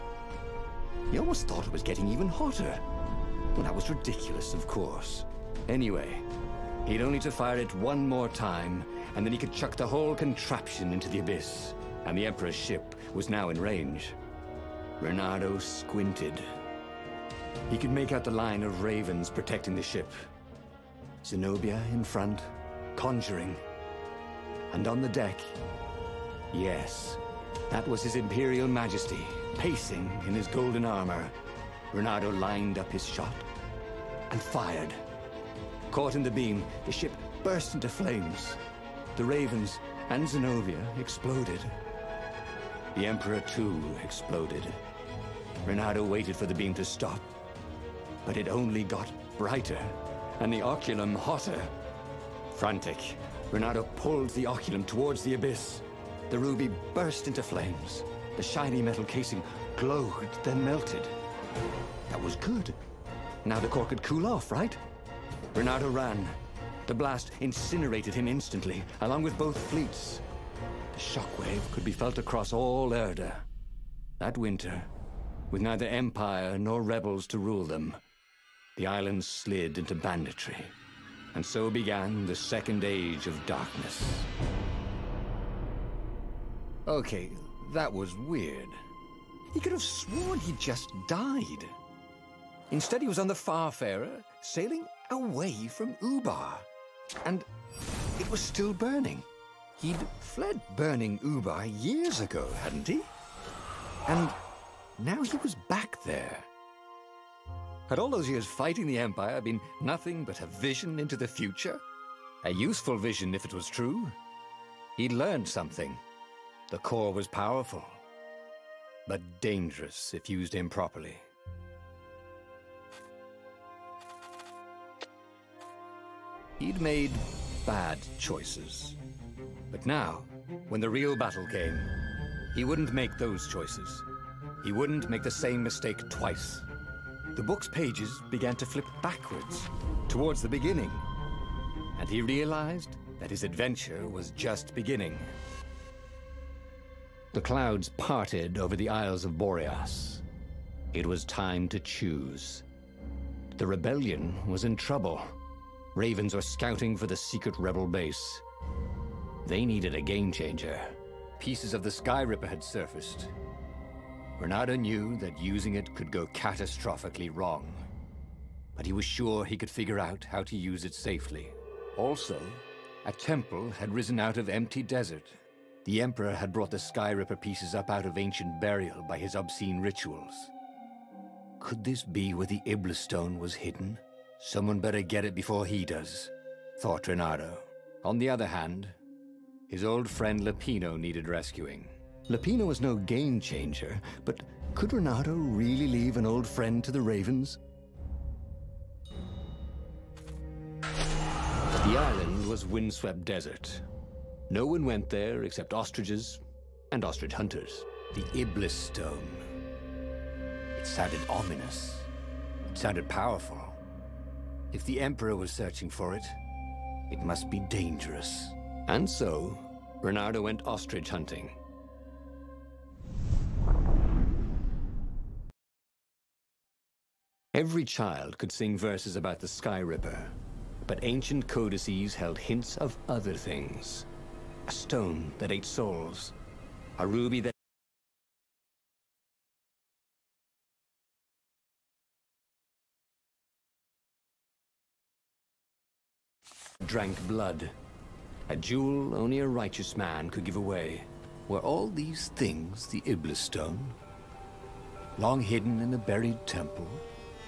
He almost thought it was getting even hotter. Well, that was ridiculous, of course. Anyway, he'd only to fire it one more time, and then he could chuck the whole contraption into the abyss, and the Emperor's ship was now in range. Reynardo squinted. He could make out the line of ravens protecting the ship. Zenobia in front, conjuring. And on the deck, yes, that was His Imperial Majesty, pacing in his golden armor. Reynardo lined up his shot and fired. Caught in the beam, the ship burst into flames. The ravens and Zenobia exploded. The Emperor, too, exploded. Reynardo waited for the beam to stop, but it only got brighter, and the oculum hotter. Frantic, Reynardo pulled the oculum towards the abyss. The ruby burst into flames. The shiny metal casing glowed, then melted. That was good. Now the core could cool off, right? Reynardo ran. The blast incinerated him instantly, along with both fleets. The shockwave could be felt across all Erda. That winter, with neither Empire nor rebels to rule them, the islands slid into banditry. And so began the Second Age of Darkness. Okay, that was weird. He could have sworn he just died. Instead, he was on the Farfarer, sailing away from Ubar. And it was still burning. He'd fled burning Ubar years ago, hadn't he? And now he was back there. Had all those years fighting the Empire been nothing but a vision into the future? A useful vision if it was true. He'd learned something. The core was powerful, but dangerous if used improperly. He'd made bad choices. But now, when the real battle came, he wouldn't make those choices. He wouldn't make the same mistake twice. The book's pages began to flip backwards, towards the beginning. And he realized that his adventure was just beginning. The clouds parted over the Isles of Boreas. It was time to choose. The rebellion was in trouble. Ravens were scouting for the secret rebel base. They needed a game-changer. Pieces of the Sky Ripper had surfaced. Reynardo knew that using it could go catastrophically wrong. But he was sure he could figure out how to use it safely. Also, a temple had risen out of empty desert. The Emperor had brought the Sky Ripper pieces up out of ancient burial by his obscene rituals. Could this be where the Iblis Stone was hidden? Someone better get it before he does, thought Reynardo. On the other hand, his old friend Lapino needed rescuing. Lapino was no game-changer, but could Reynardo really leave an old friend to the Ravens? The island was windswept desert. No one went there except ostriches and ostrich hunters. The Iblis Stone. It sounded ominous. It sounded powerful. If the Emperor was searching for it, it must be dangerous. And so, Reynardo went ostrich hunting. Every child could sing verses about the Sky Ripper, but ancient codices held hints of other things. A stone that ate souls. A ruby that drank blood. A jewel only a righteous man could give away. Were all these things the Iblis Stone? Long hidden in a buried temple?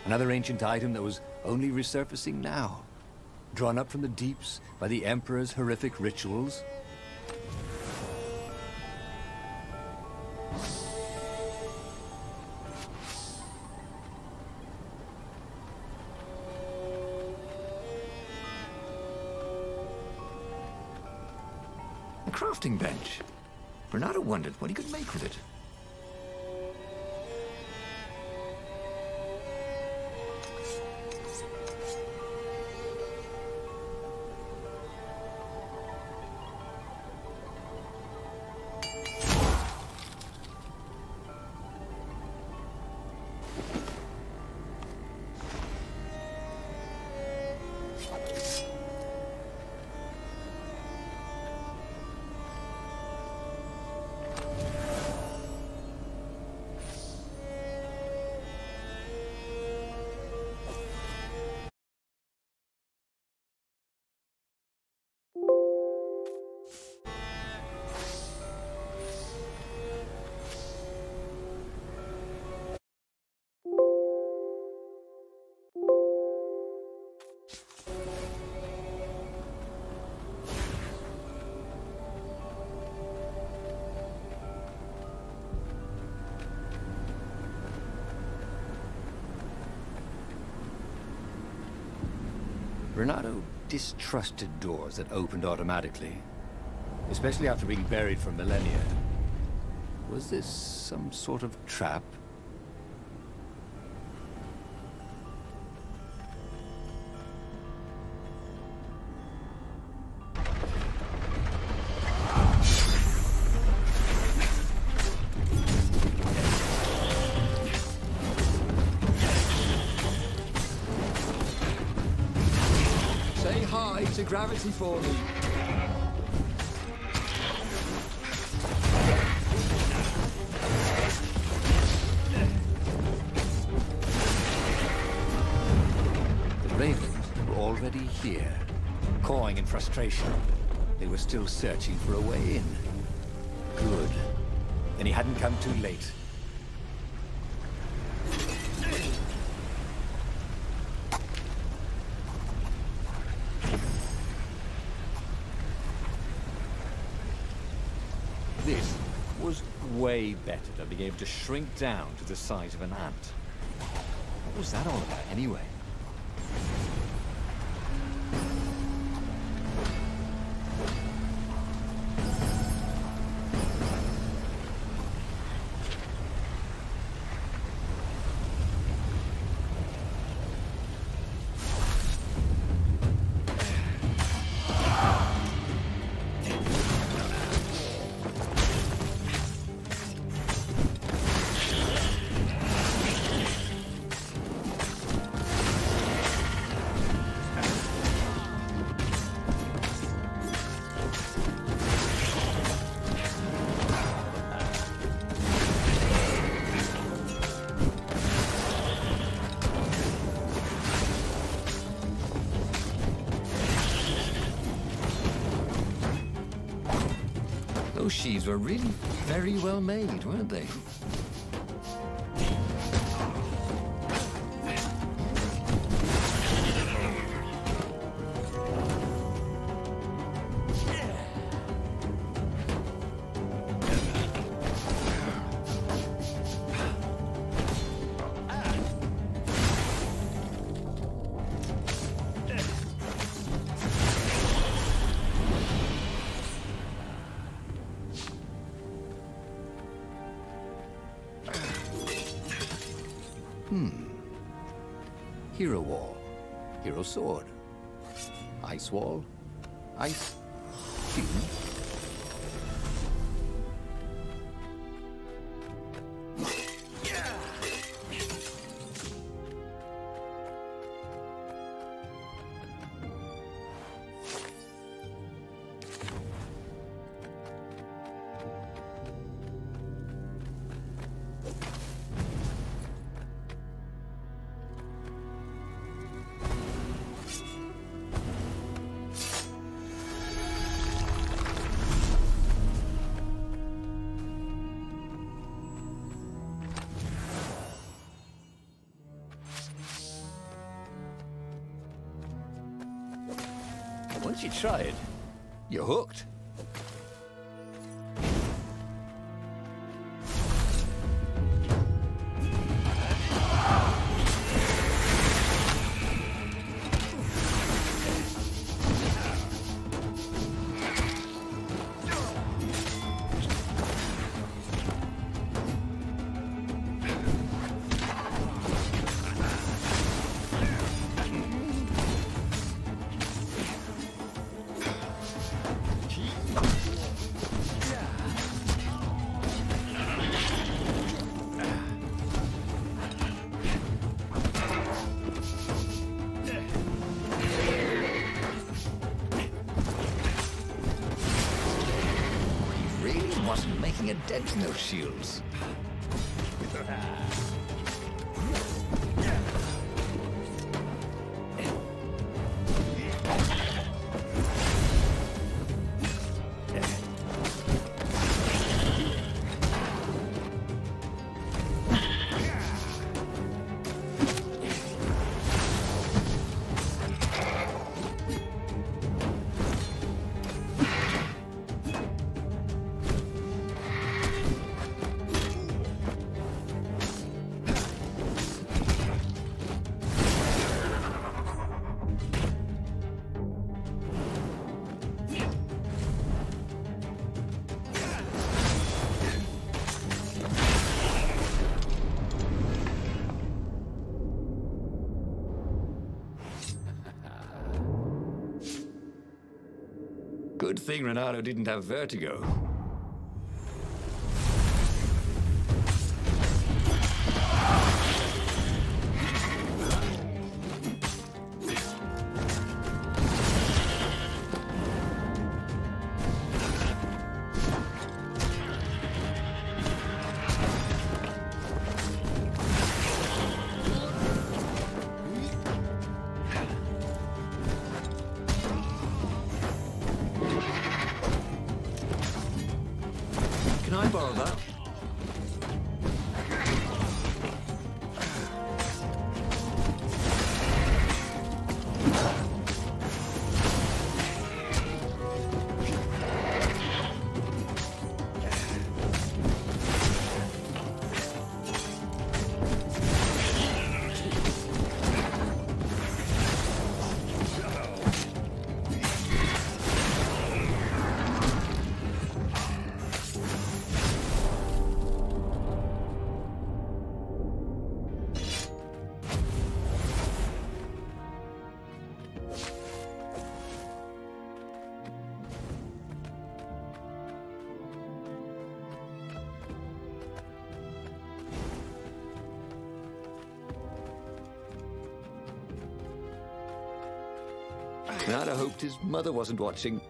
Another ancient item that was only resurfacing now? Drawn up from the deeps by the Emperor's horrific rituals? A crafting bench. Reynardo wondered what he could make with it. Renato distrusted doors that opened automatically, especially after being buried for millennia. Was this some sort of trap? Say hi to gravity for me. Already here, cawing in frustration. They were still searching for a way in. Good. Then he hadn't come too late. This was way better than being able to shrink down to the size of an ant. What was that all about anyway? Those sheaves were really very well made, weren't they? Hero wall, hero sword, ice wall, ice cube. Once you try it, you're hooked. Wasn't making a dent in those shields. Good thing Renato didn't have vertigo. Can I borrow that? Renato hoped his mother wasn't watching.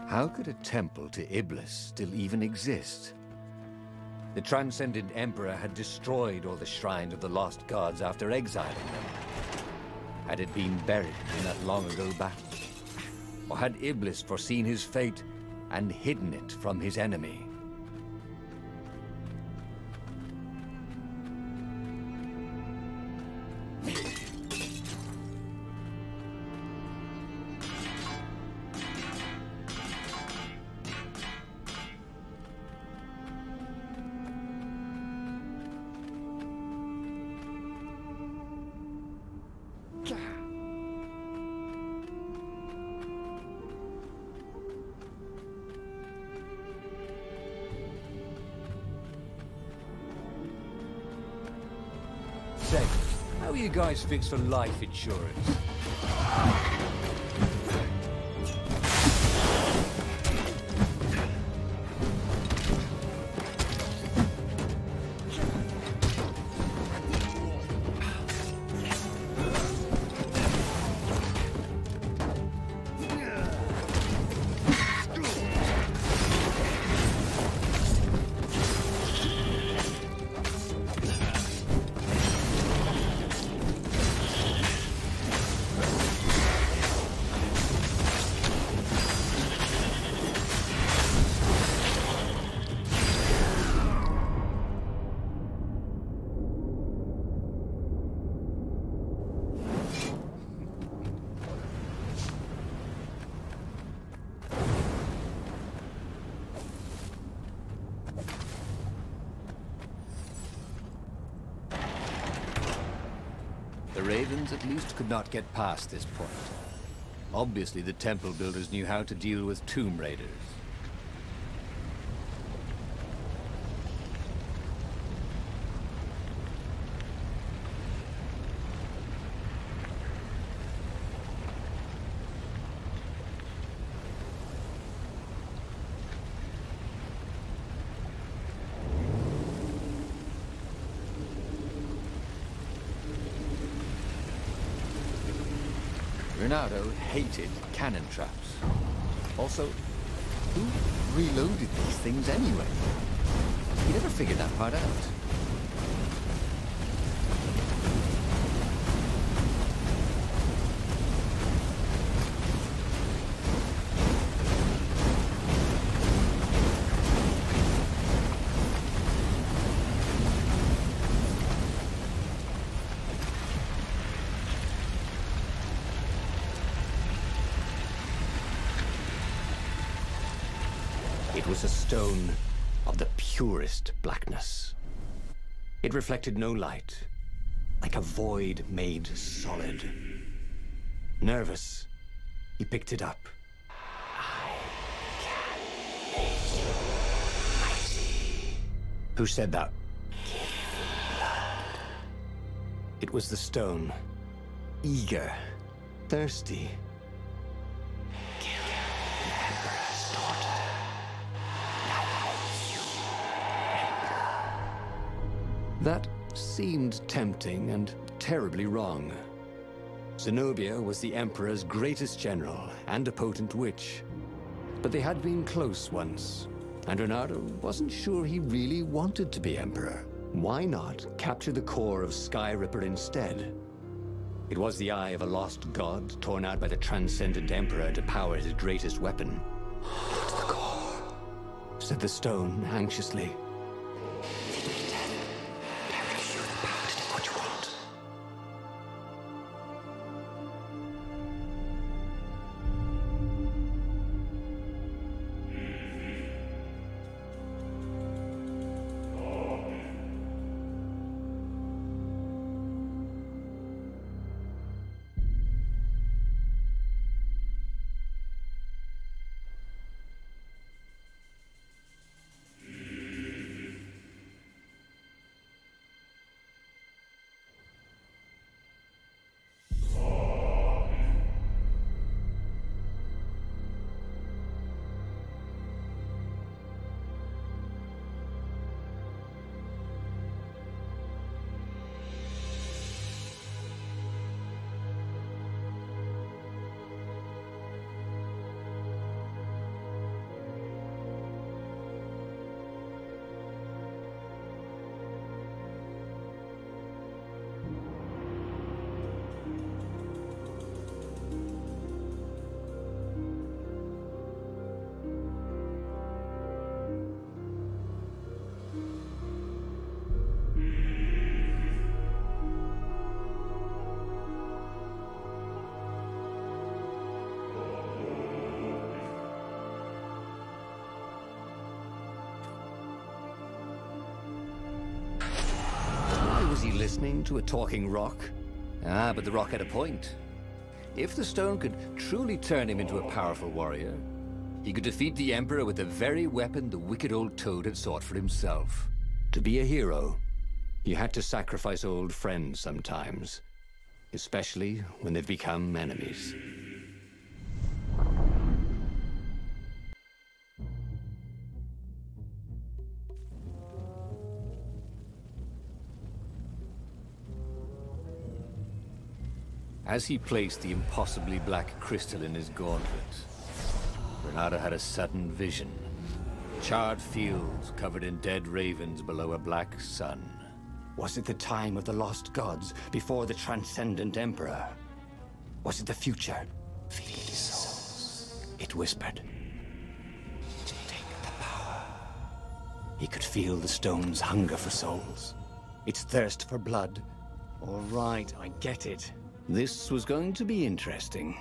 How could a temple to Iblis still even exist? The Transcendent Emperor had destroyed all the shrines of the lost gods after exiling them. Had it been buried in that long-ago battle? Or had Iblis foreseen his fate and hidden it from his enemy? Say, how are you guys fixed for life insurance? The Ravens at least could not get past this point. Obviously, the temple builders knew how to deal with tomb raiders. Renato hated cannon traps. Also, who reloaded these things anyway? He never figured that part out. was a stone of the purest blackness. It reflected no light, like a void made solid. Nervous, he picked it up. I can make you mighty. Who said that? Give me blood. It was the stone. Eager, thirsty. Kill the Emperor's daughter. That seemed tempting and terribly wrong. Zenobia was the Emperor's greatest general and a potent witch. But they had been close once, and Reynardo wasn't sure he really wanted to be Emperor. Why not capture the core of Skyripper instead? It was the eye of a lost god torn out by the Transcendent Emperor to power his greatest weapon. "It's the core," said the stone anxiously. Was he listening to a talking rock? Ah, but the rock had a point. If the stone could truly turn him into a powerful warrior, he could defeat the Emperor with the very weapon the wicked old toad had sought for himself. To be a hero, you had to sacrifice old friends sometimes, especially when they've become enemies. As he placed the impossibly black crystal in his gauntlet, Reynardo had a sudden vision. Charred fields covered in dead ravens below a black sun. Was it the time of the lost gods before the Transcendent Emperor? Was it the future? Feed these souls, it whispered. Take the power. He could feel the stone's hunger for souls, its thirst for blood. All right, I get it. This was going to be interesting.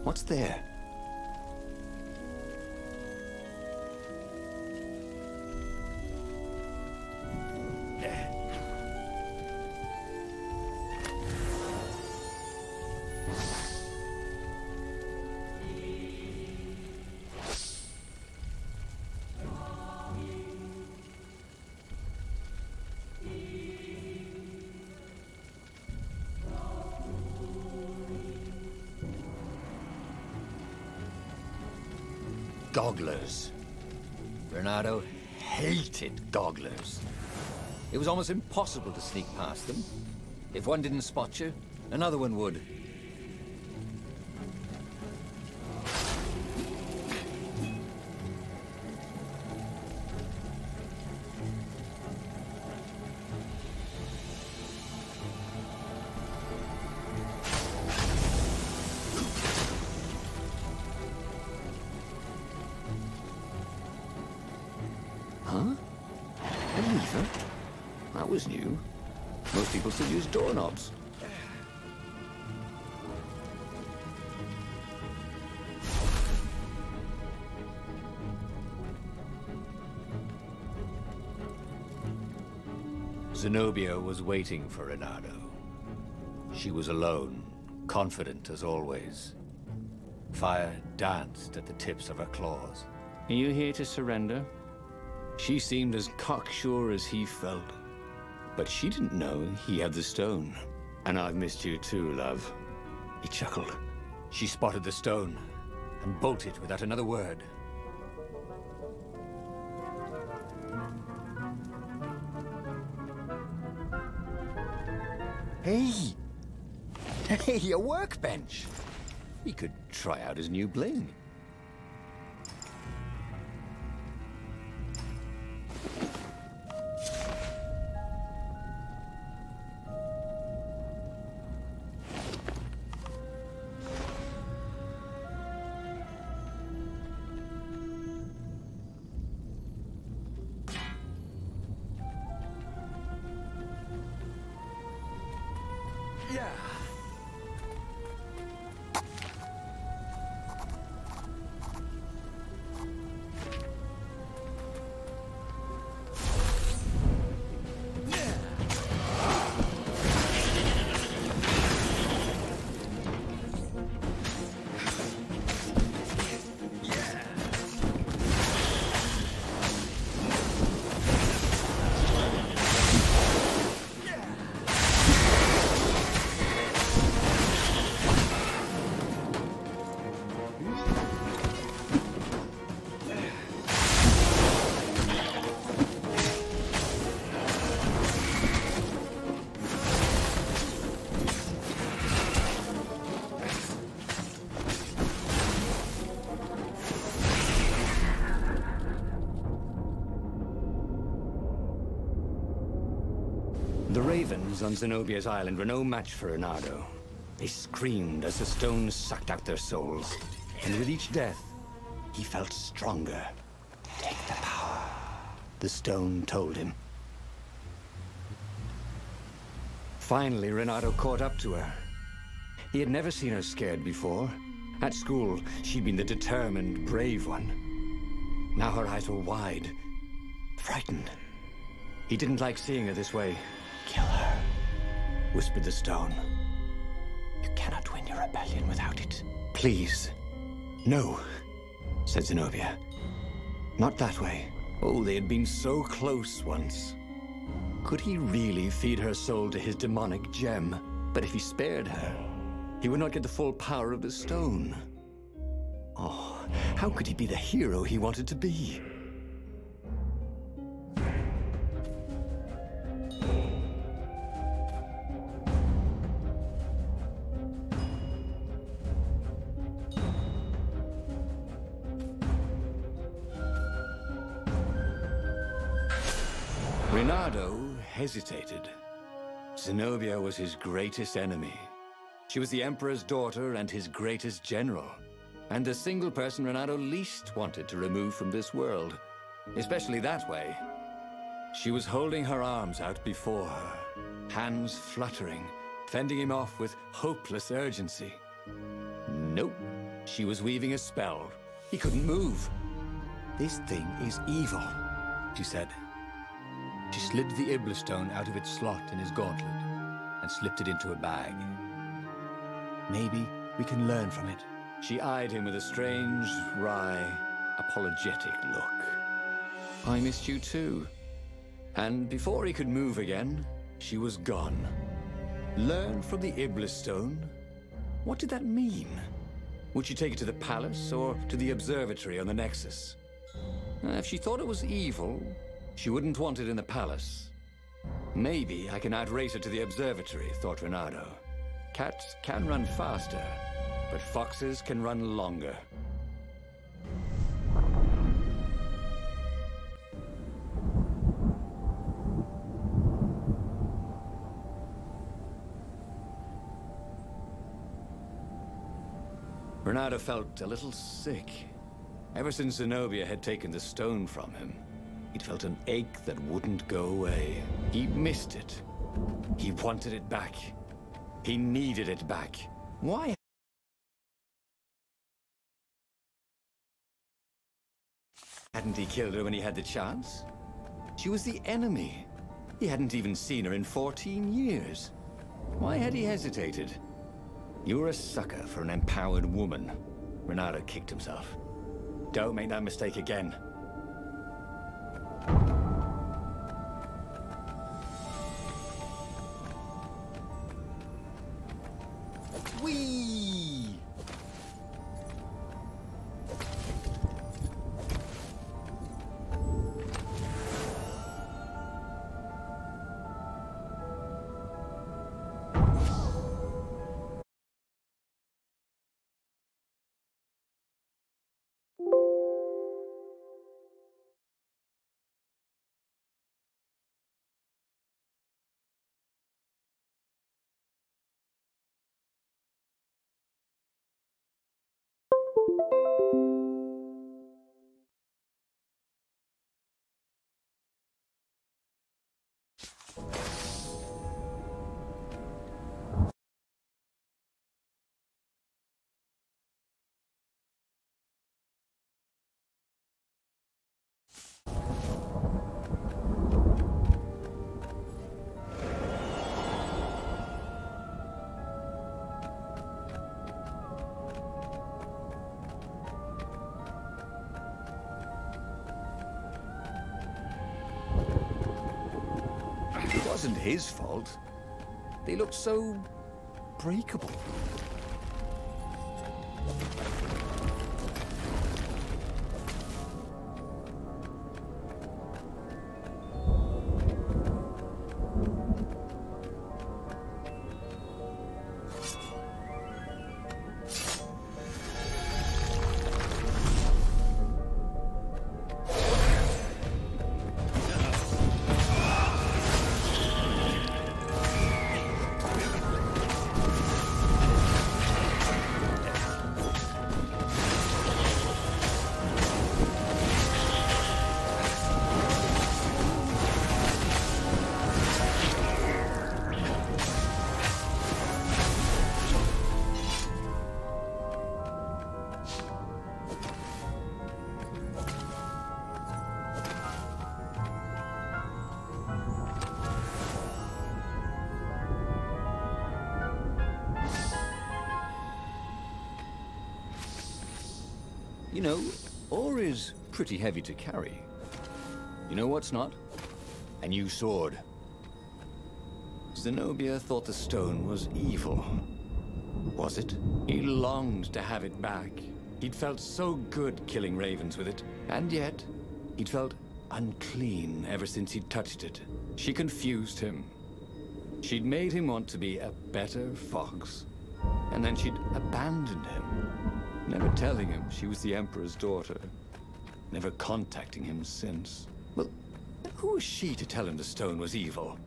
What's there? gogglers. Renato hated gogglers. It was almost impossible to sneak past them. If one didn't spot you, another one would. Huh? A lever? That was new. Most people still use doorknobs. Zenobia was waiting for Renato. She was alone, confident as always. Fire danced at the tips of her claws. Are you here to surrender? She seemed as cocksure as he felt. But she didn't know he had the stone. And I've missed you too, love. He chuckled. She spotted the stone and bolted without another word. Hey! Hey, a workbench! He could try out his new bling. Yeah! The ravens on Zenobia's island were no match for Renato. They screamed as the stone sucked out their souls. And with each death, he felt stronger. Take the power, the stone told him. Finally, Renato caught up to her. He had never seen her scared before. At school, she'd been the determined, brave one. Now her eyes were wide, frightened. He didn't like seeing her this way. Kill her, whispered the stone. You cannot win your rebellion without it. Please. No, said Zenobia. Not that way. Oh, they had been so close once. Could he really feed her soul to his demonic gem? But if he spared her, he would not get the full power of the stone. Oh, how could he be the hero he wanted to be? Renato hesitated. Zenobia was his greatest enemy. She was the Emperor's daughter and his greatest general, and the single person Renato least wanted to remove from this world, especially that way. She was holding her arms out before her, hands fluttering, fending him off with hopeless urgency. Nope, she was weaving a spell. He couldn't move. This thing is evil, she said. She slid the Iblistone out of its slot in his gauntlet and slipped it into a bag. Maybe we can learn from it. She eyed him with a strange, wry, apologetic look. I missed you too. And before he could move again, she was gone. Learn from the Iblistone? What did that mean? Would she take it to the palace or to the observatory on the Nexus? If she thought it was evil, she wouldn't want it in the palace. Maybe I can outrace her to the observatory, thought Reynardo. Cats can run faster, but foxes can run longer. Reynardo felt a little sick. Ever since Zenobia had taken the stone from him, he'd felt an ache that wouldn't go away. He missed it. He wanted it back. He needed it back. Why? Hadn't he killed her when he had the chance? She was the enemy. He hadn't even seen her in 14 years. Why had he hesitated? You're a sucker for an empowered woman. Reynardo kicked himself. Don't make that mistake again. Whee! It wasn't his fault. They looked so breakable. You know, ore is pretty heavy to carry. You know what's not? A new sword. Zenobia thought the stone was evil. Was it? He longed to have it back. He'd felt so good killing ravens with it, and yet he'd felt unclean ever since he'd touched it. She confused him. She'd made him want to be a better fox, and then she'd abandoned him. Never telling him she was the Emperor's daughter. Never contacting him since. Well, who was she to tell him the stone was evil?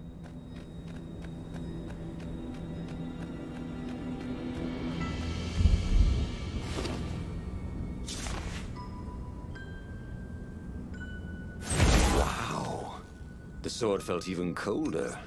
Wow! The sword felt even colder.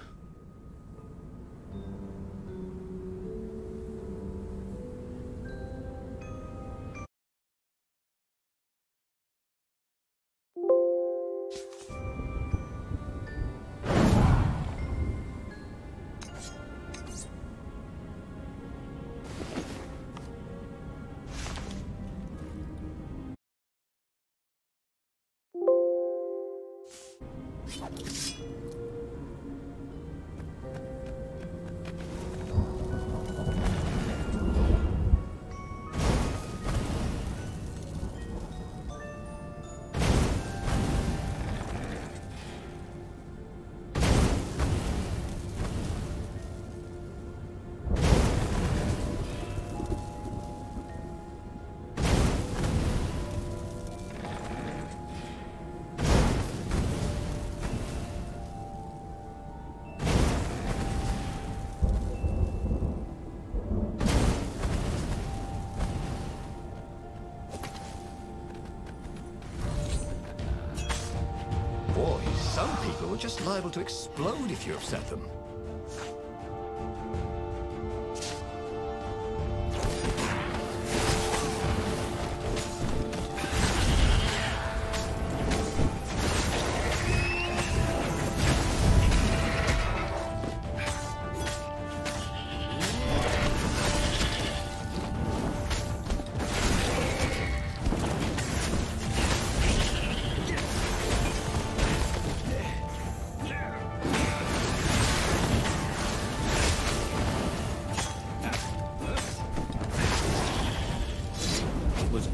You're just liable to explode if you upset them.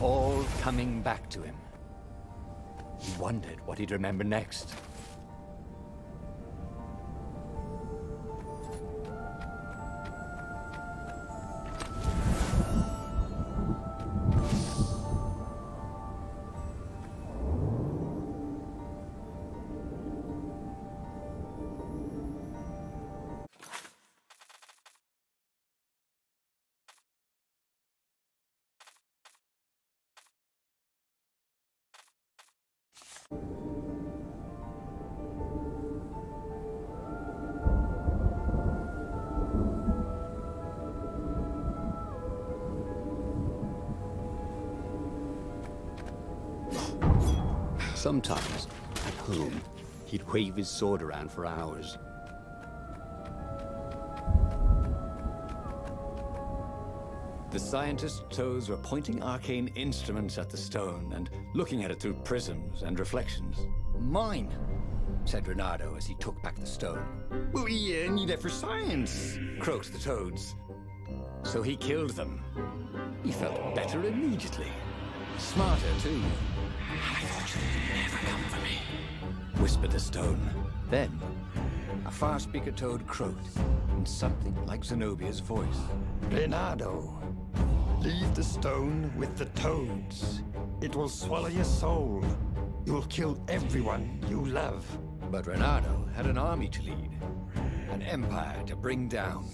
All coming back to him. He wondered what he'd remember next. Sometimes, at home, he'd wave his sword around for hours. The scientist's toes were pointing arcane instruments at the stone and looking at it through prisms and reflections. Mine, said Reynardo as he took back the stone. Well, we need it for science, croaked the toads. So he killed them. He felt better immediately. Smarter, too. I thought you'd never come for me, whispered the stone. Then, a far-speaker toad croaked in something like Zenobia's voice. Reynardo, leave the stone with the toads. It will swallow your soul. You'll kill everyone you love. But Reynardo had an army to lead, an empire to bring down.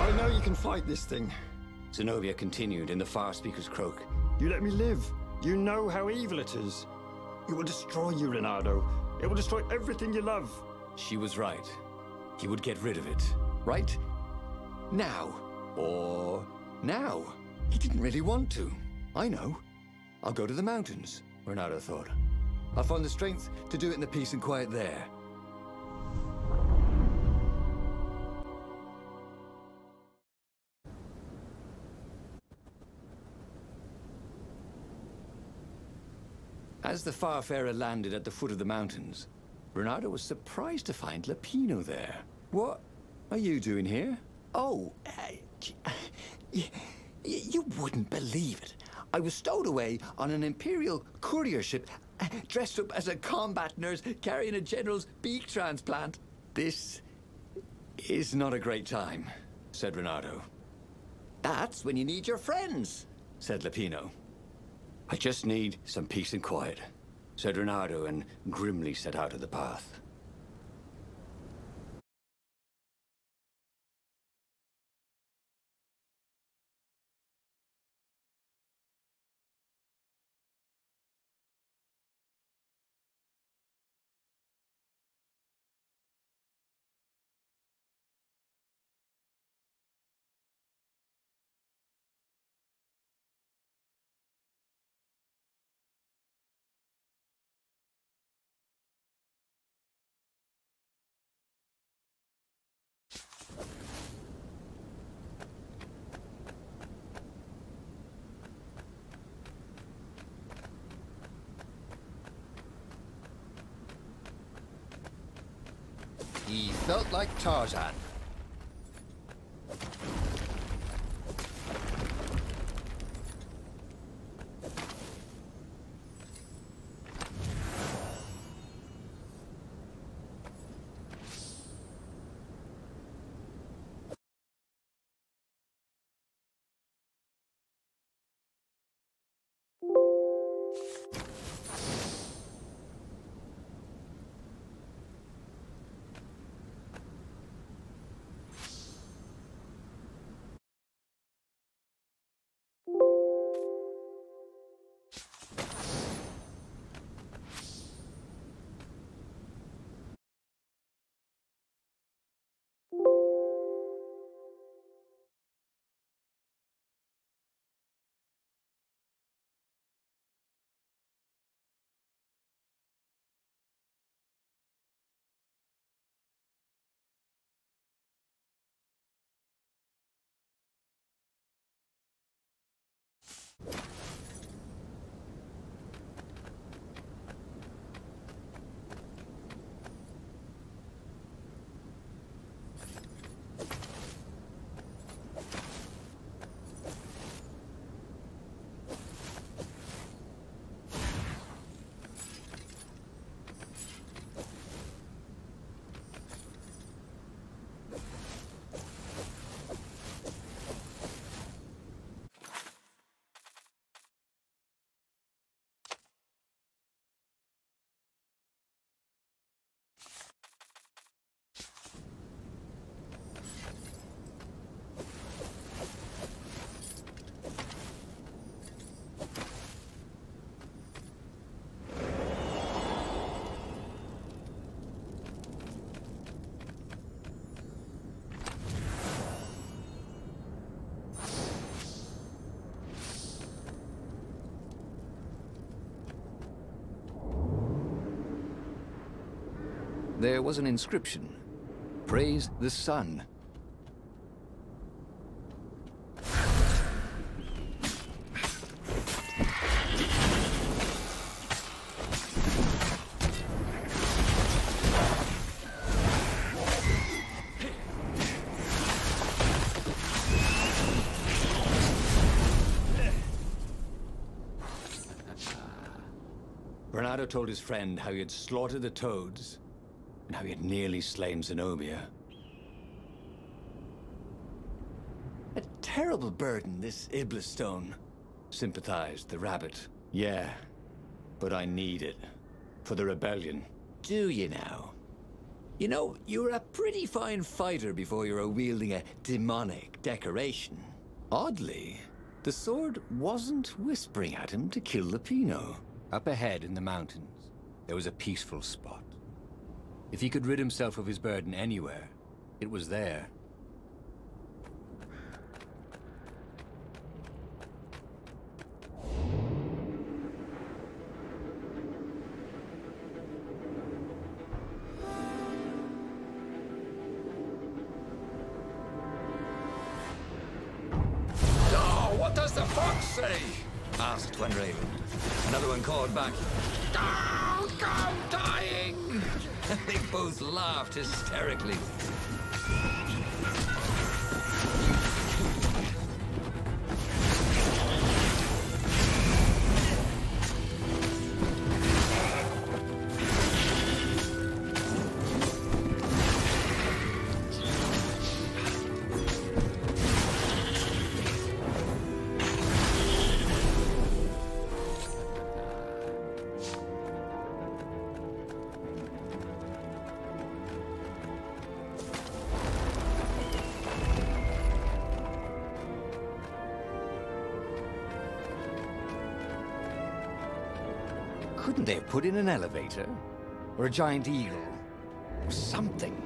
I know you can fight this thing. Zenobia continued in the far speaker's croak. You let me live. You know how evil it is. It will destroy you, Reynardo. It will destroy everything you love. She was right. He would get rid of it. Right? Now. Or now. He didn't really want to. I know. I'll go to the mountains, Reynardo thought. I'll find the strength to do it in the peace and quiet there. As the Farfarer landed at the foot of the mountains, Reynardo was surprised to find Lapino there. What are you doing here? Oh, you wouldn't believe it. I was stowed away on an Imperial courier ship, dressed up as a combat nurse carrying a general's beak transplant. This is not a great time, said Reynardo. That's when you need your friends, said Lapino. I just need some peace and quiet, said Reynardo, and grimly set out of the path. He felt like Tarzan. there was an inscription. Praise the sun. Bernardo told his friend how he had slaughtered the toads, and how he had nearly slain Zenobia. A terrible burden, this Iblis stone, sympathized the rabbit. Yeah, but I need it. For the rebellion. Do you now? You know, you were a pretty fine fighter before you were wielding a demonic decoration. Oddly, the sword wasn't whispering at him to kill Lupino. Up ahead in the mountains, there was a peaceful spot. If he could rid himself of his burden anywhere, it was there. Oh, what does the fox say? Asked one raven. Another one called back. Oh, I'm dying! They both laughed hysterically. Couldn't they have put in an elevator? Or a giant eagle? Or something?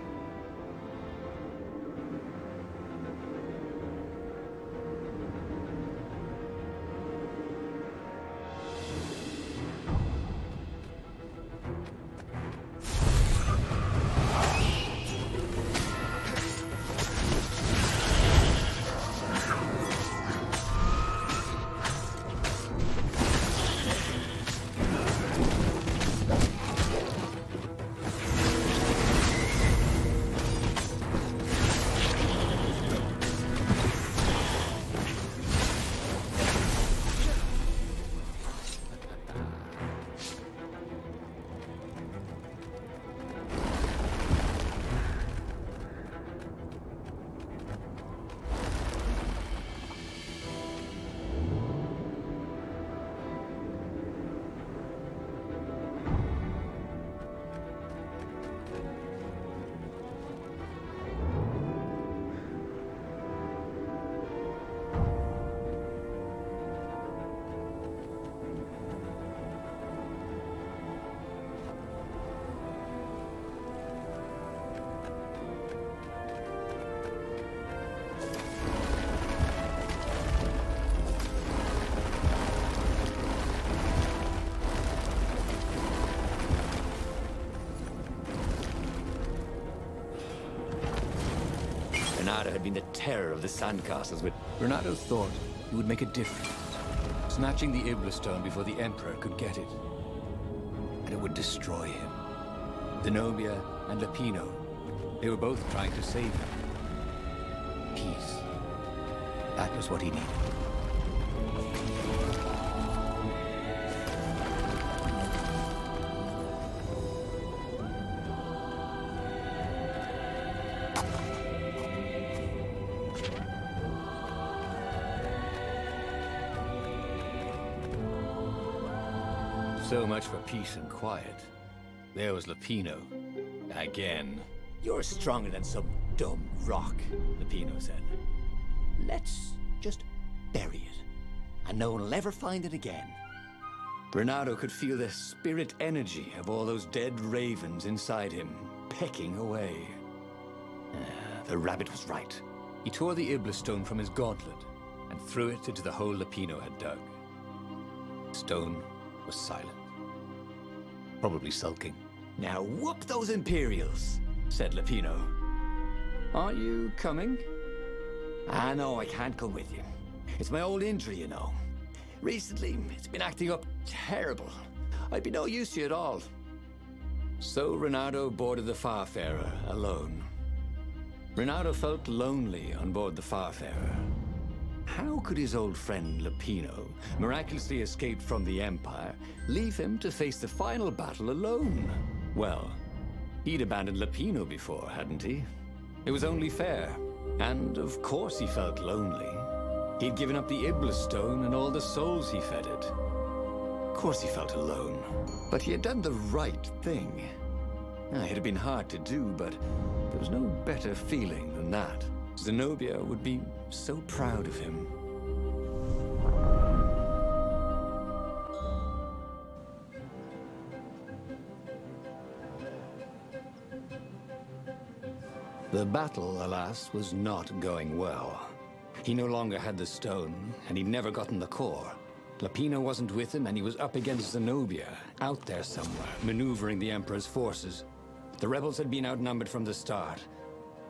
Bernardo had been the terror of the sandcastles, but Bernardo thought he would make a difference, snatching the Iblis stone before the Emperor could get it. And it would destroy him. Zenobia and Lupino, they were both trying to save him. Peace. That was what he needed. So much for peace and quiet. There was Lupino. Again. You're stronger than some dumb rock, Lupino said. Let's just bury it, and no one will ever find it again. Bernardo could feel the spirit energy of all those dead ravens inside him, pecking away. The rabbit was right. He tore the Iblis stone from his gauntlet and threw it into the hole Lupino had dug. The stone was silent. Probably sulking. Now whoop those Imperials, said Lupino. Are you coming? Ah, no, I can't come with you. It's my old injury, you know. Recently, it's been acting up terrible. I'd be no use to you at all. So Reynardo boarded the Farfarer alone. Reynardo felt lonely on board the Farfarer. How could his old friend Lupino, miraculously escaped from the Empire, leave him to face the final battle alone? Well, he'd abandoned Lupino before, hadn't he? It was only fair. And of course he felt lonely. He'd given up the Iblis Stone and all the souls he fed it. Of course he felt alone. But he had done the right thing. It had been hard to do, but there was no better feeling than that. Zenobia would be so proud of him. The battle, alas, was not going well. He no longer had the stone, and he'd never gotten the core. Lupino wasn't with him, and he was up against Zenobia, out there somewhere, maneuvering the Emperor's forces. The rebels had been outnumbered from the start,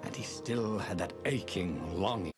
and he still had that aching longing.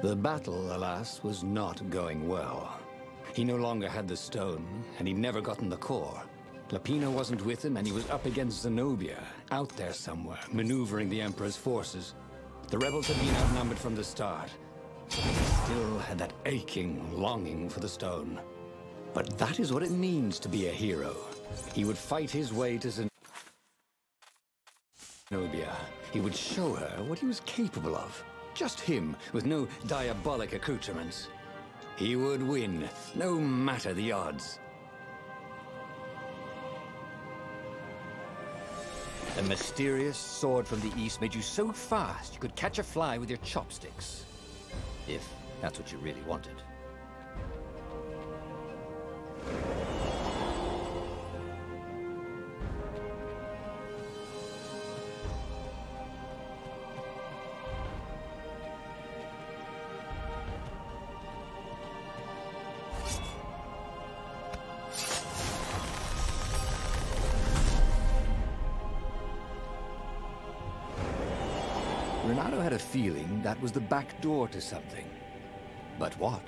The battle, alas, was not going well. He no longer had the stone, and he'd never gotten the core. Lupino wasn't with him, and he was up against Zenobia, out there somewhere, maneuvering the Emperor's forces. The rebels had been outnumbered from the start, but he still had that aching longing for the stone. But that is what it means to be a hero. He would fight his way to Zenobia. He would show her what he was capable of. Just him, with no diabolic accoutrements. He would win, no matter the odds. The mysterious sword from the east made you so fast you could catch a fly with your chopsticks. If that's what you really wanted. Reynardo had a feeling that was the back door to something. But what?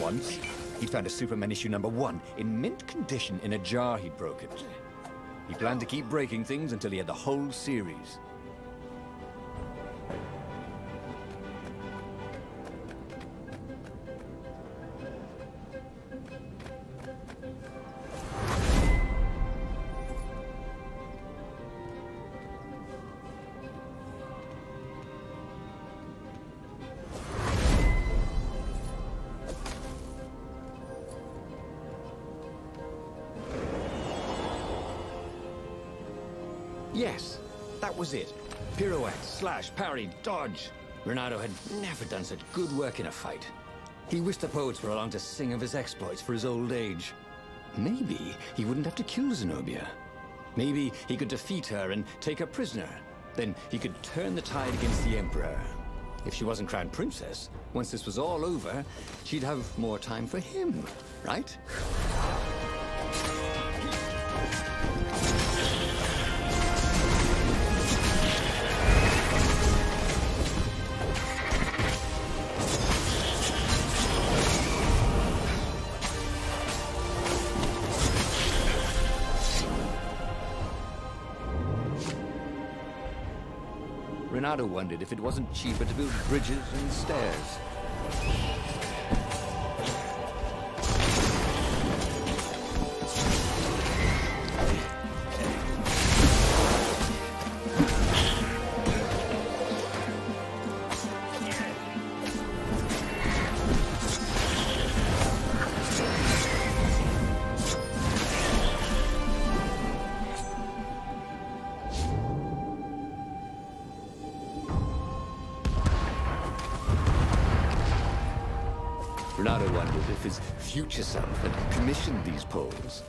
Once, he'd found a Superman issue #1 in mint condition in a jar he'd broken. He planned to keep breaking things until he had the whole series. Yes, that was it. Pirouette, slash, parry, dodge. Renato had never done such good work in a fight. He wished the poets were along to sing of his exploits for his old age. Maybe he wouldn't have to kill Zenobia. Maybe he could defeat her and take her prisoner. Then he could turn the tide against the Emperor. If she wasn't crowned princess, once this was all over, she'd have more time for him, right? Renato wondered if it wasn't cheaper to build bridges and stairs. Renato wondered if his future self had commissioned these poles.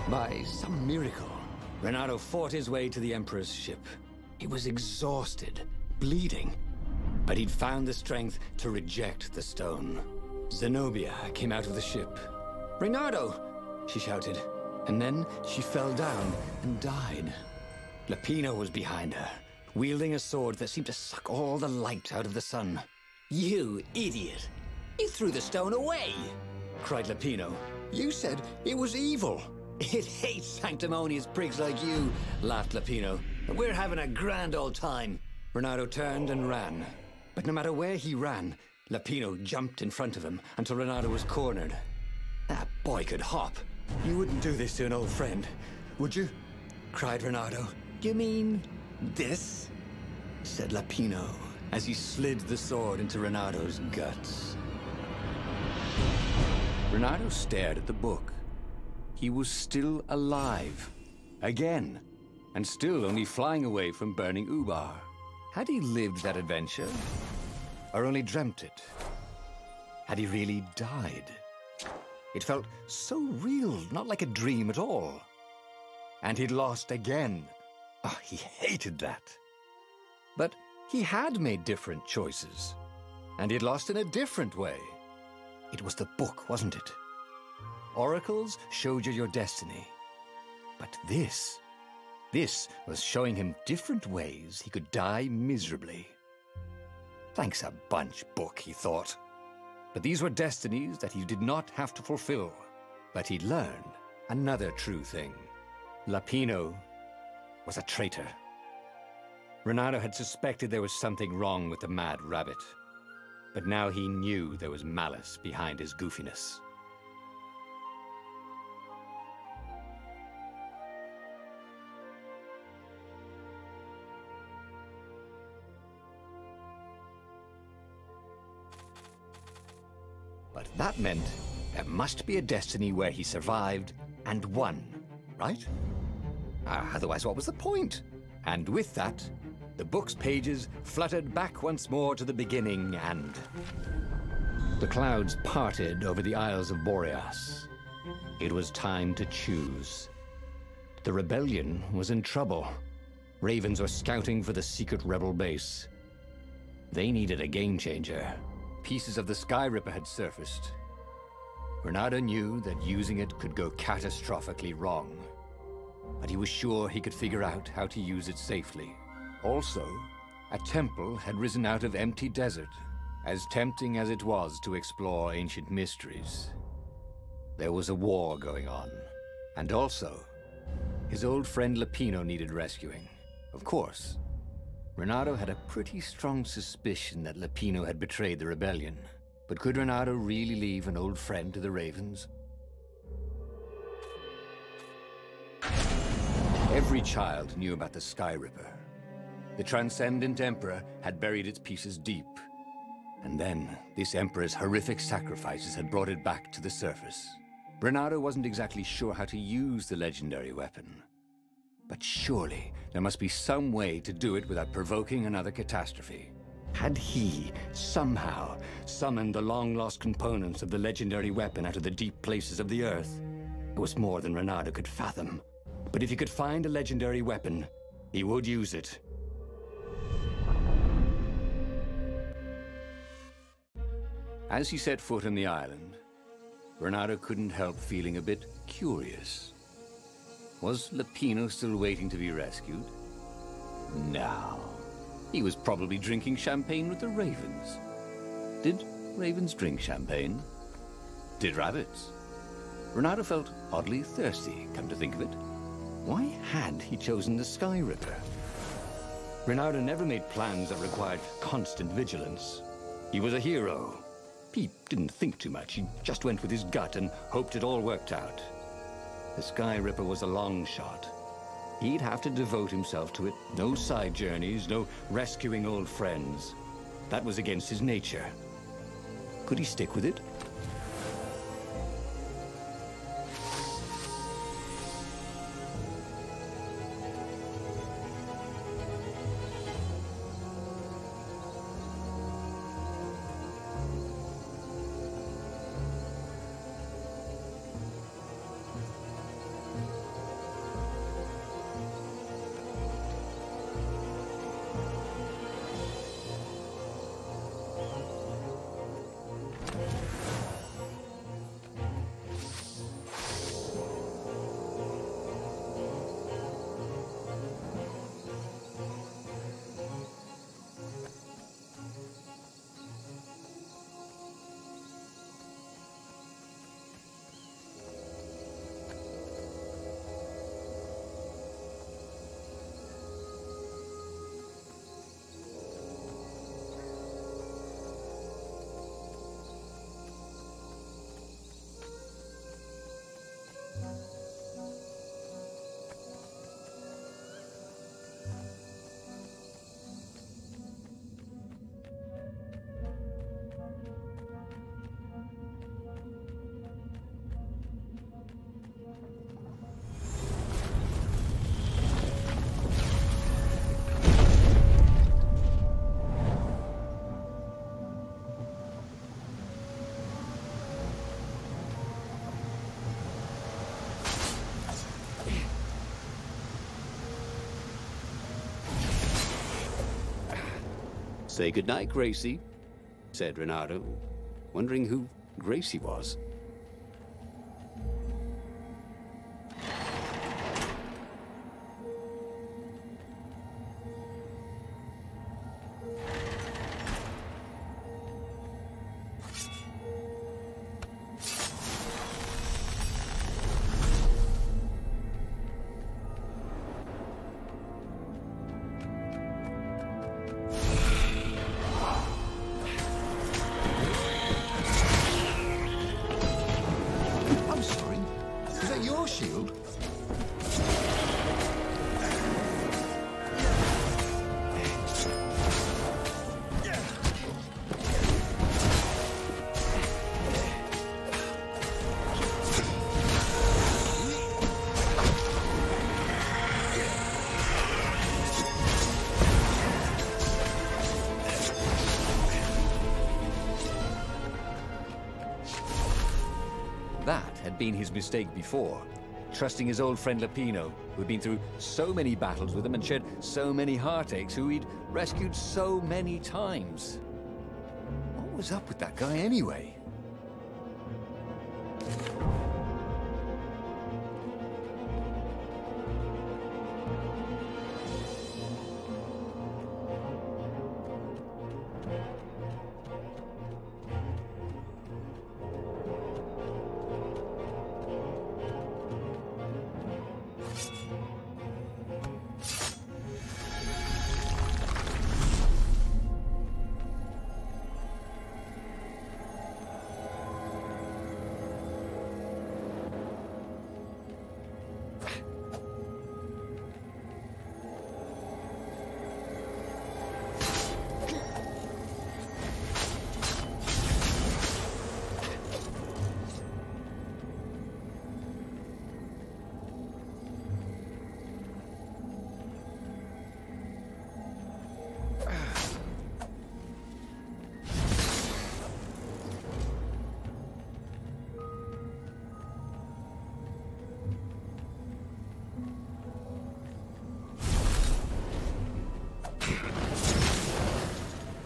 By some miracle, Renato fought his way to the Emperor's ship. He was exhausted, bleeding, but he'd found the strength to reject the stone. Zenobia came out of the ship. "Renato!" she shouted, and then she fell down and died. Lapino was behind her, wielding a sword that seemed to suck all the light out of the sun. "You idiot! You threw the stone away!" cried Lapino. "You said it was evil." "It hates sanctimonious prigs like you," laughed Lapino. "We're having a grand old time." Renato turned and ran. But no matter where he ran, Lapino jumped in front of him until Renato was cornered. That boy could hop. "You wouldn't do this to an old friend, would you?" cried Renato. "You mean this?" said Lapino as he slid the sword into Renato's guts. Renato stared at the book. He was still alive. Again. And still only flying away from burning Ubar. Had he lived that adventure? Or only dreamt it? Had he really died? It felt so real, not like a dream at all. And he'd lost again. Oh, he hated that. But he had made different choices. And he'd lost in a different way. It was the book, wasn't it? Oracles showed you your destiny. But this was showing him different ways he could die miserably. Thanks a bunch, book, he thought. But these were destinies that he did not have to fulfill. But he'd learned another true thing. Lapino was a traitor. Renato had suspected there was something wrong with the Mad Rabbit. But now he knew there was malice behind his goofiness. But that meant there must be a destiny where he survived and won, right? Otherwise, what was the point? And with that, the book's pages fluttered back once more to the beginning, and the clouds parted over the Isles of Boreas. It was time to choose. The rebellion was in trouble. Ravens were scouting for the secret rebel base. They needed a game changer. Pieces of the Sky Ripper had surfaced. Renato knew that using it could go catastrophically wrong, but he was sure he could figure out how to use it safely. Also, a temple had risen out of empty desert, as tempting as it was to explore ancient mysteries. There was a war going on, and also, his old friend Lapino needed rescuing. Of course, Renato had a pretty strong suspicion that Lapino had betrayed the rebellion. But could Renato really leave an old friend to the Ravens? Every child knew about the Sky Ripper. The Transcendent Emperor had buried its pieces deep. And then, this Emperor's horrific sacrifices had brought it back to the surface. Renato wasn't exactly sure how to use the legendary weapon. But surely, there must be some way to do it without provoking another catastrophe. Had he, somehow, summoned the long-lost components of the legendary weapon out of the deep places of the Earth? It was more than Renato could fathom. But if he could find a legendary weapon, he would use it. As he set foot on the island, Renato couldn't help feeling a bit curious. Was Lapino still waiting to be rescued? No. He was probably drinking champagne with the ravens. Did ravens drink champagne? Did rabbits? Renato felt oddly thirsty, come to think of it. Why had he chosen the Sky Ripper? Renato never made plans that required constant vigilance. He was a hero. He didn't think too much. He just went with his gut and hoped it all worked out. The Sky Ripper was a long shot. He'd have to devote himself to it. No side journeys, no rescuing old friends. That was against his nature. Could he stick with it? "Say goodnight, Gracie," said Renato, wondering who Gracie was. been his mistake before, trusting his old friend Lapino, who'd been through so many battles with him and shared so many heartaches, who he'd rescued so many times. What was up with that guy anyway?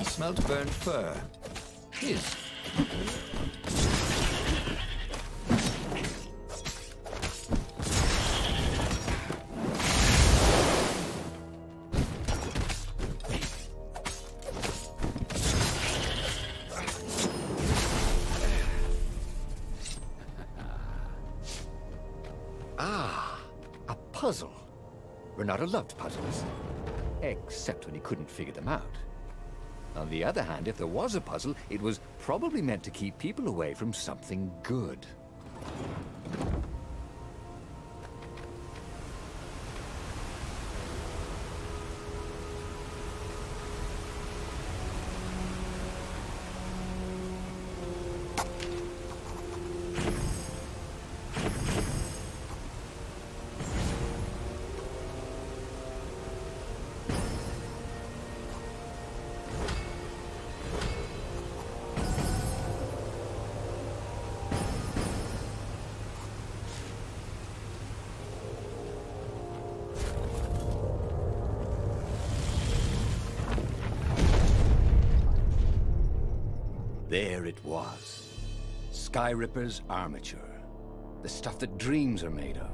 Smelled burnt fur. His. Ah, a puzzle. Renato loved puzzles. Except when he couldn't figure them out. On the other hand, if there was a puzzle, it was probably meant to keep people away from something good. There it was. Skyripper's armature. The stuff that dreams are made of.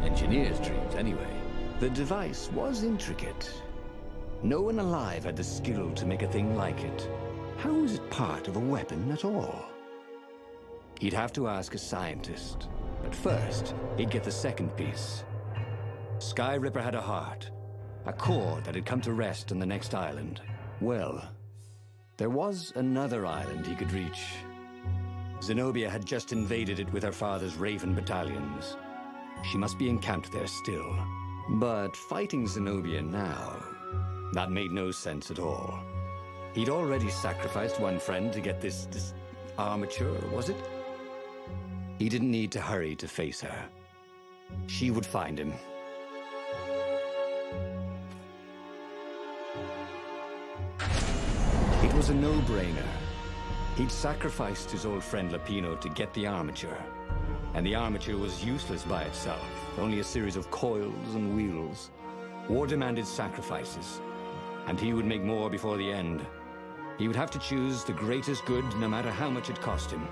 Engineers' dreams, anyway. The device was intricate. No one alive had the skill to make a thing like it. How was it part of a weapon at all? He'd have to ask a scientist. But first, he'd get the second piece. Skyripper had a heart. A core that had come to rest on the next island. Well, there was another island he could reach. Zenobia had just invaded it with her father's Raven battalions. She must be encamped there still. But fighting Zenobia now, that made no sense at all. He'd already sacrificed one friend to get this armature, was it? He didn't need to hurry to face her. She would find him. It was a no-brainer. He'd sacrificed his old friend Lapino to get the armature. And the armature was useless by itself, only a series of coils and wheels. War demanded sacrifices, and he would make more before the end. He would have to choose the greatest good, no matter how much it cost him.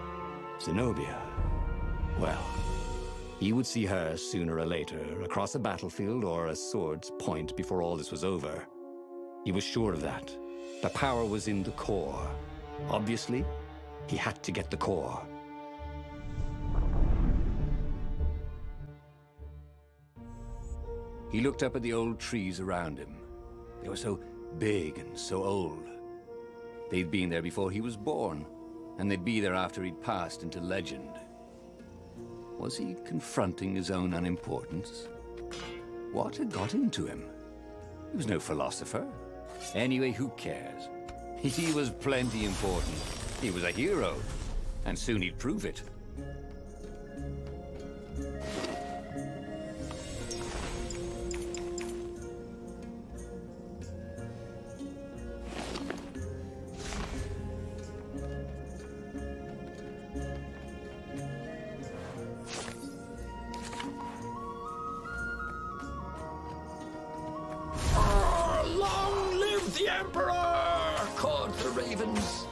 Zenobia. Well, he would see her sooner or later, across a battlefield or a sword's point before all this was over. He was sure of that. The power was in the core. Obviously, he had to get the core. He looked up at the old trees around him. They were so big and so old. They'd been there before he was born, and they'd be there after he'd passed into legend. Was he confronting his own unimportance? What had got into him? He was no philosopher. Anyway, who cares? He was plenty important. He was a hero, and soon he'd prove it. Emperor! Caught the ravens.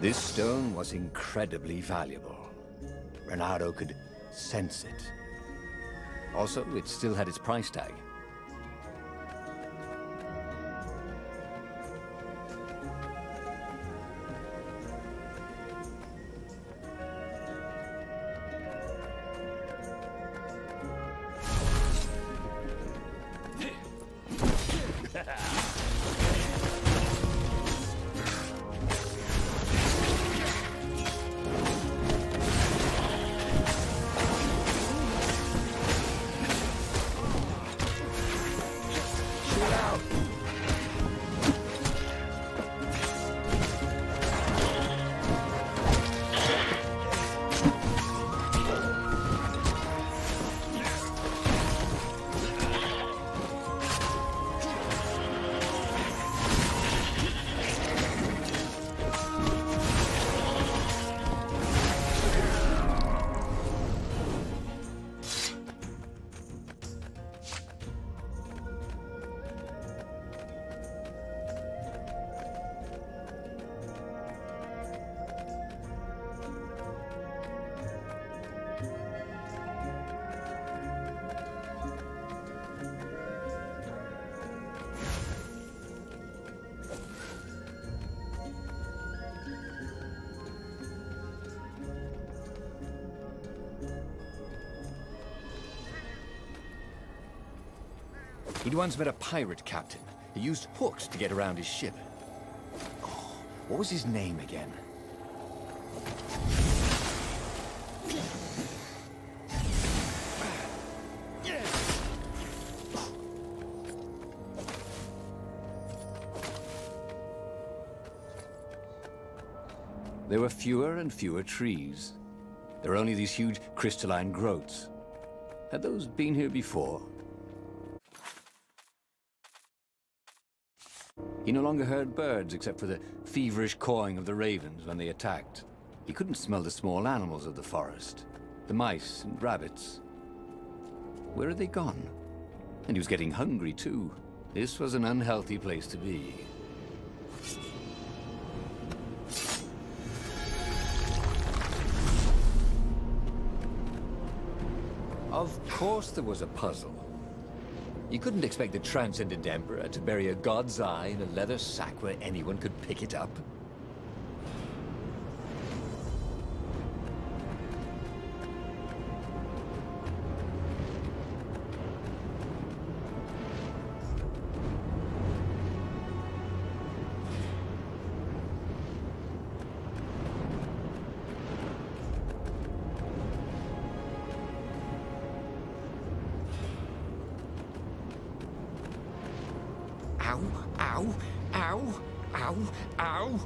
This stone was incredibly valuable. Reynardo could sense it. Also, it still had its price tag. He'd once met a pirate captain. He used hooks to get around his ship. Oh, what was his name again? There were fewer and fewer trees. There were only these huge crystalline growths. Had those been here before? He no longer heard birds except for the feverish cawing of the ravens when they attacked. He couldn't smell the small animals of the forest, the mice and rabbits. Where had they gone? And he was getting hungry too. This was an unhealthy place to be. Of course there was a puzzle. You couldn't expect the Transcendent Emperor to bury a god's eye in a leather sack where anyone could pick it up. Ow, ow, ow, ow, ow.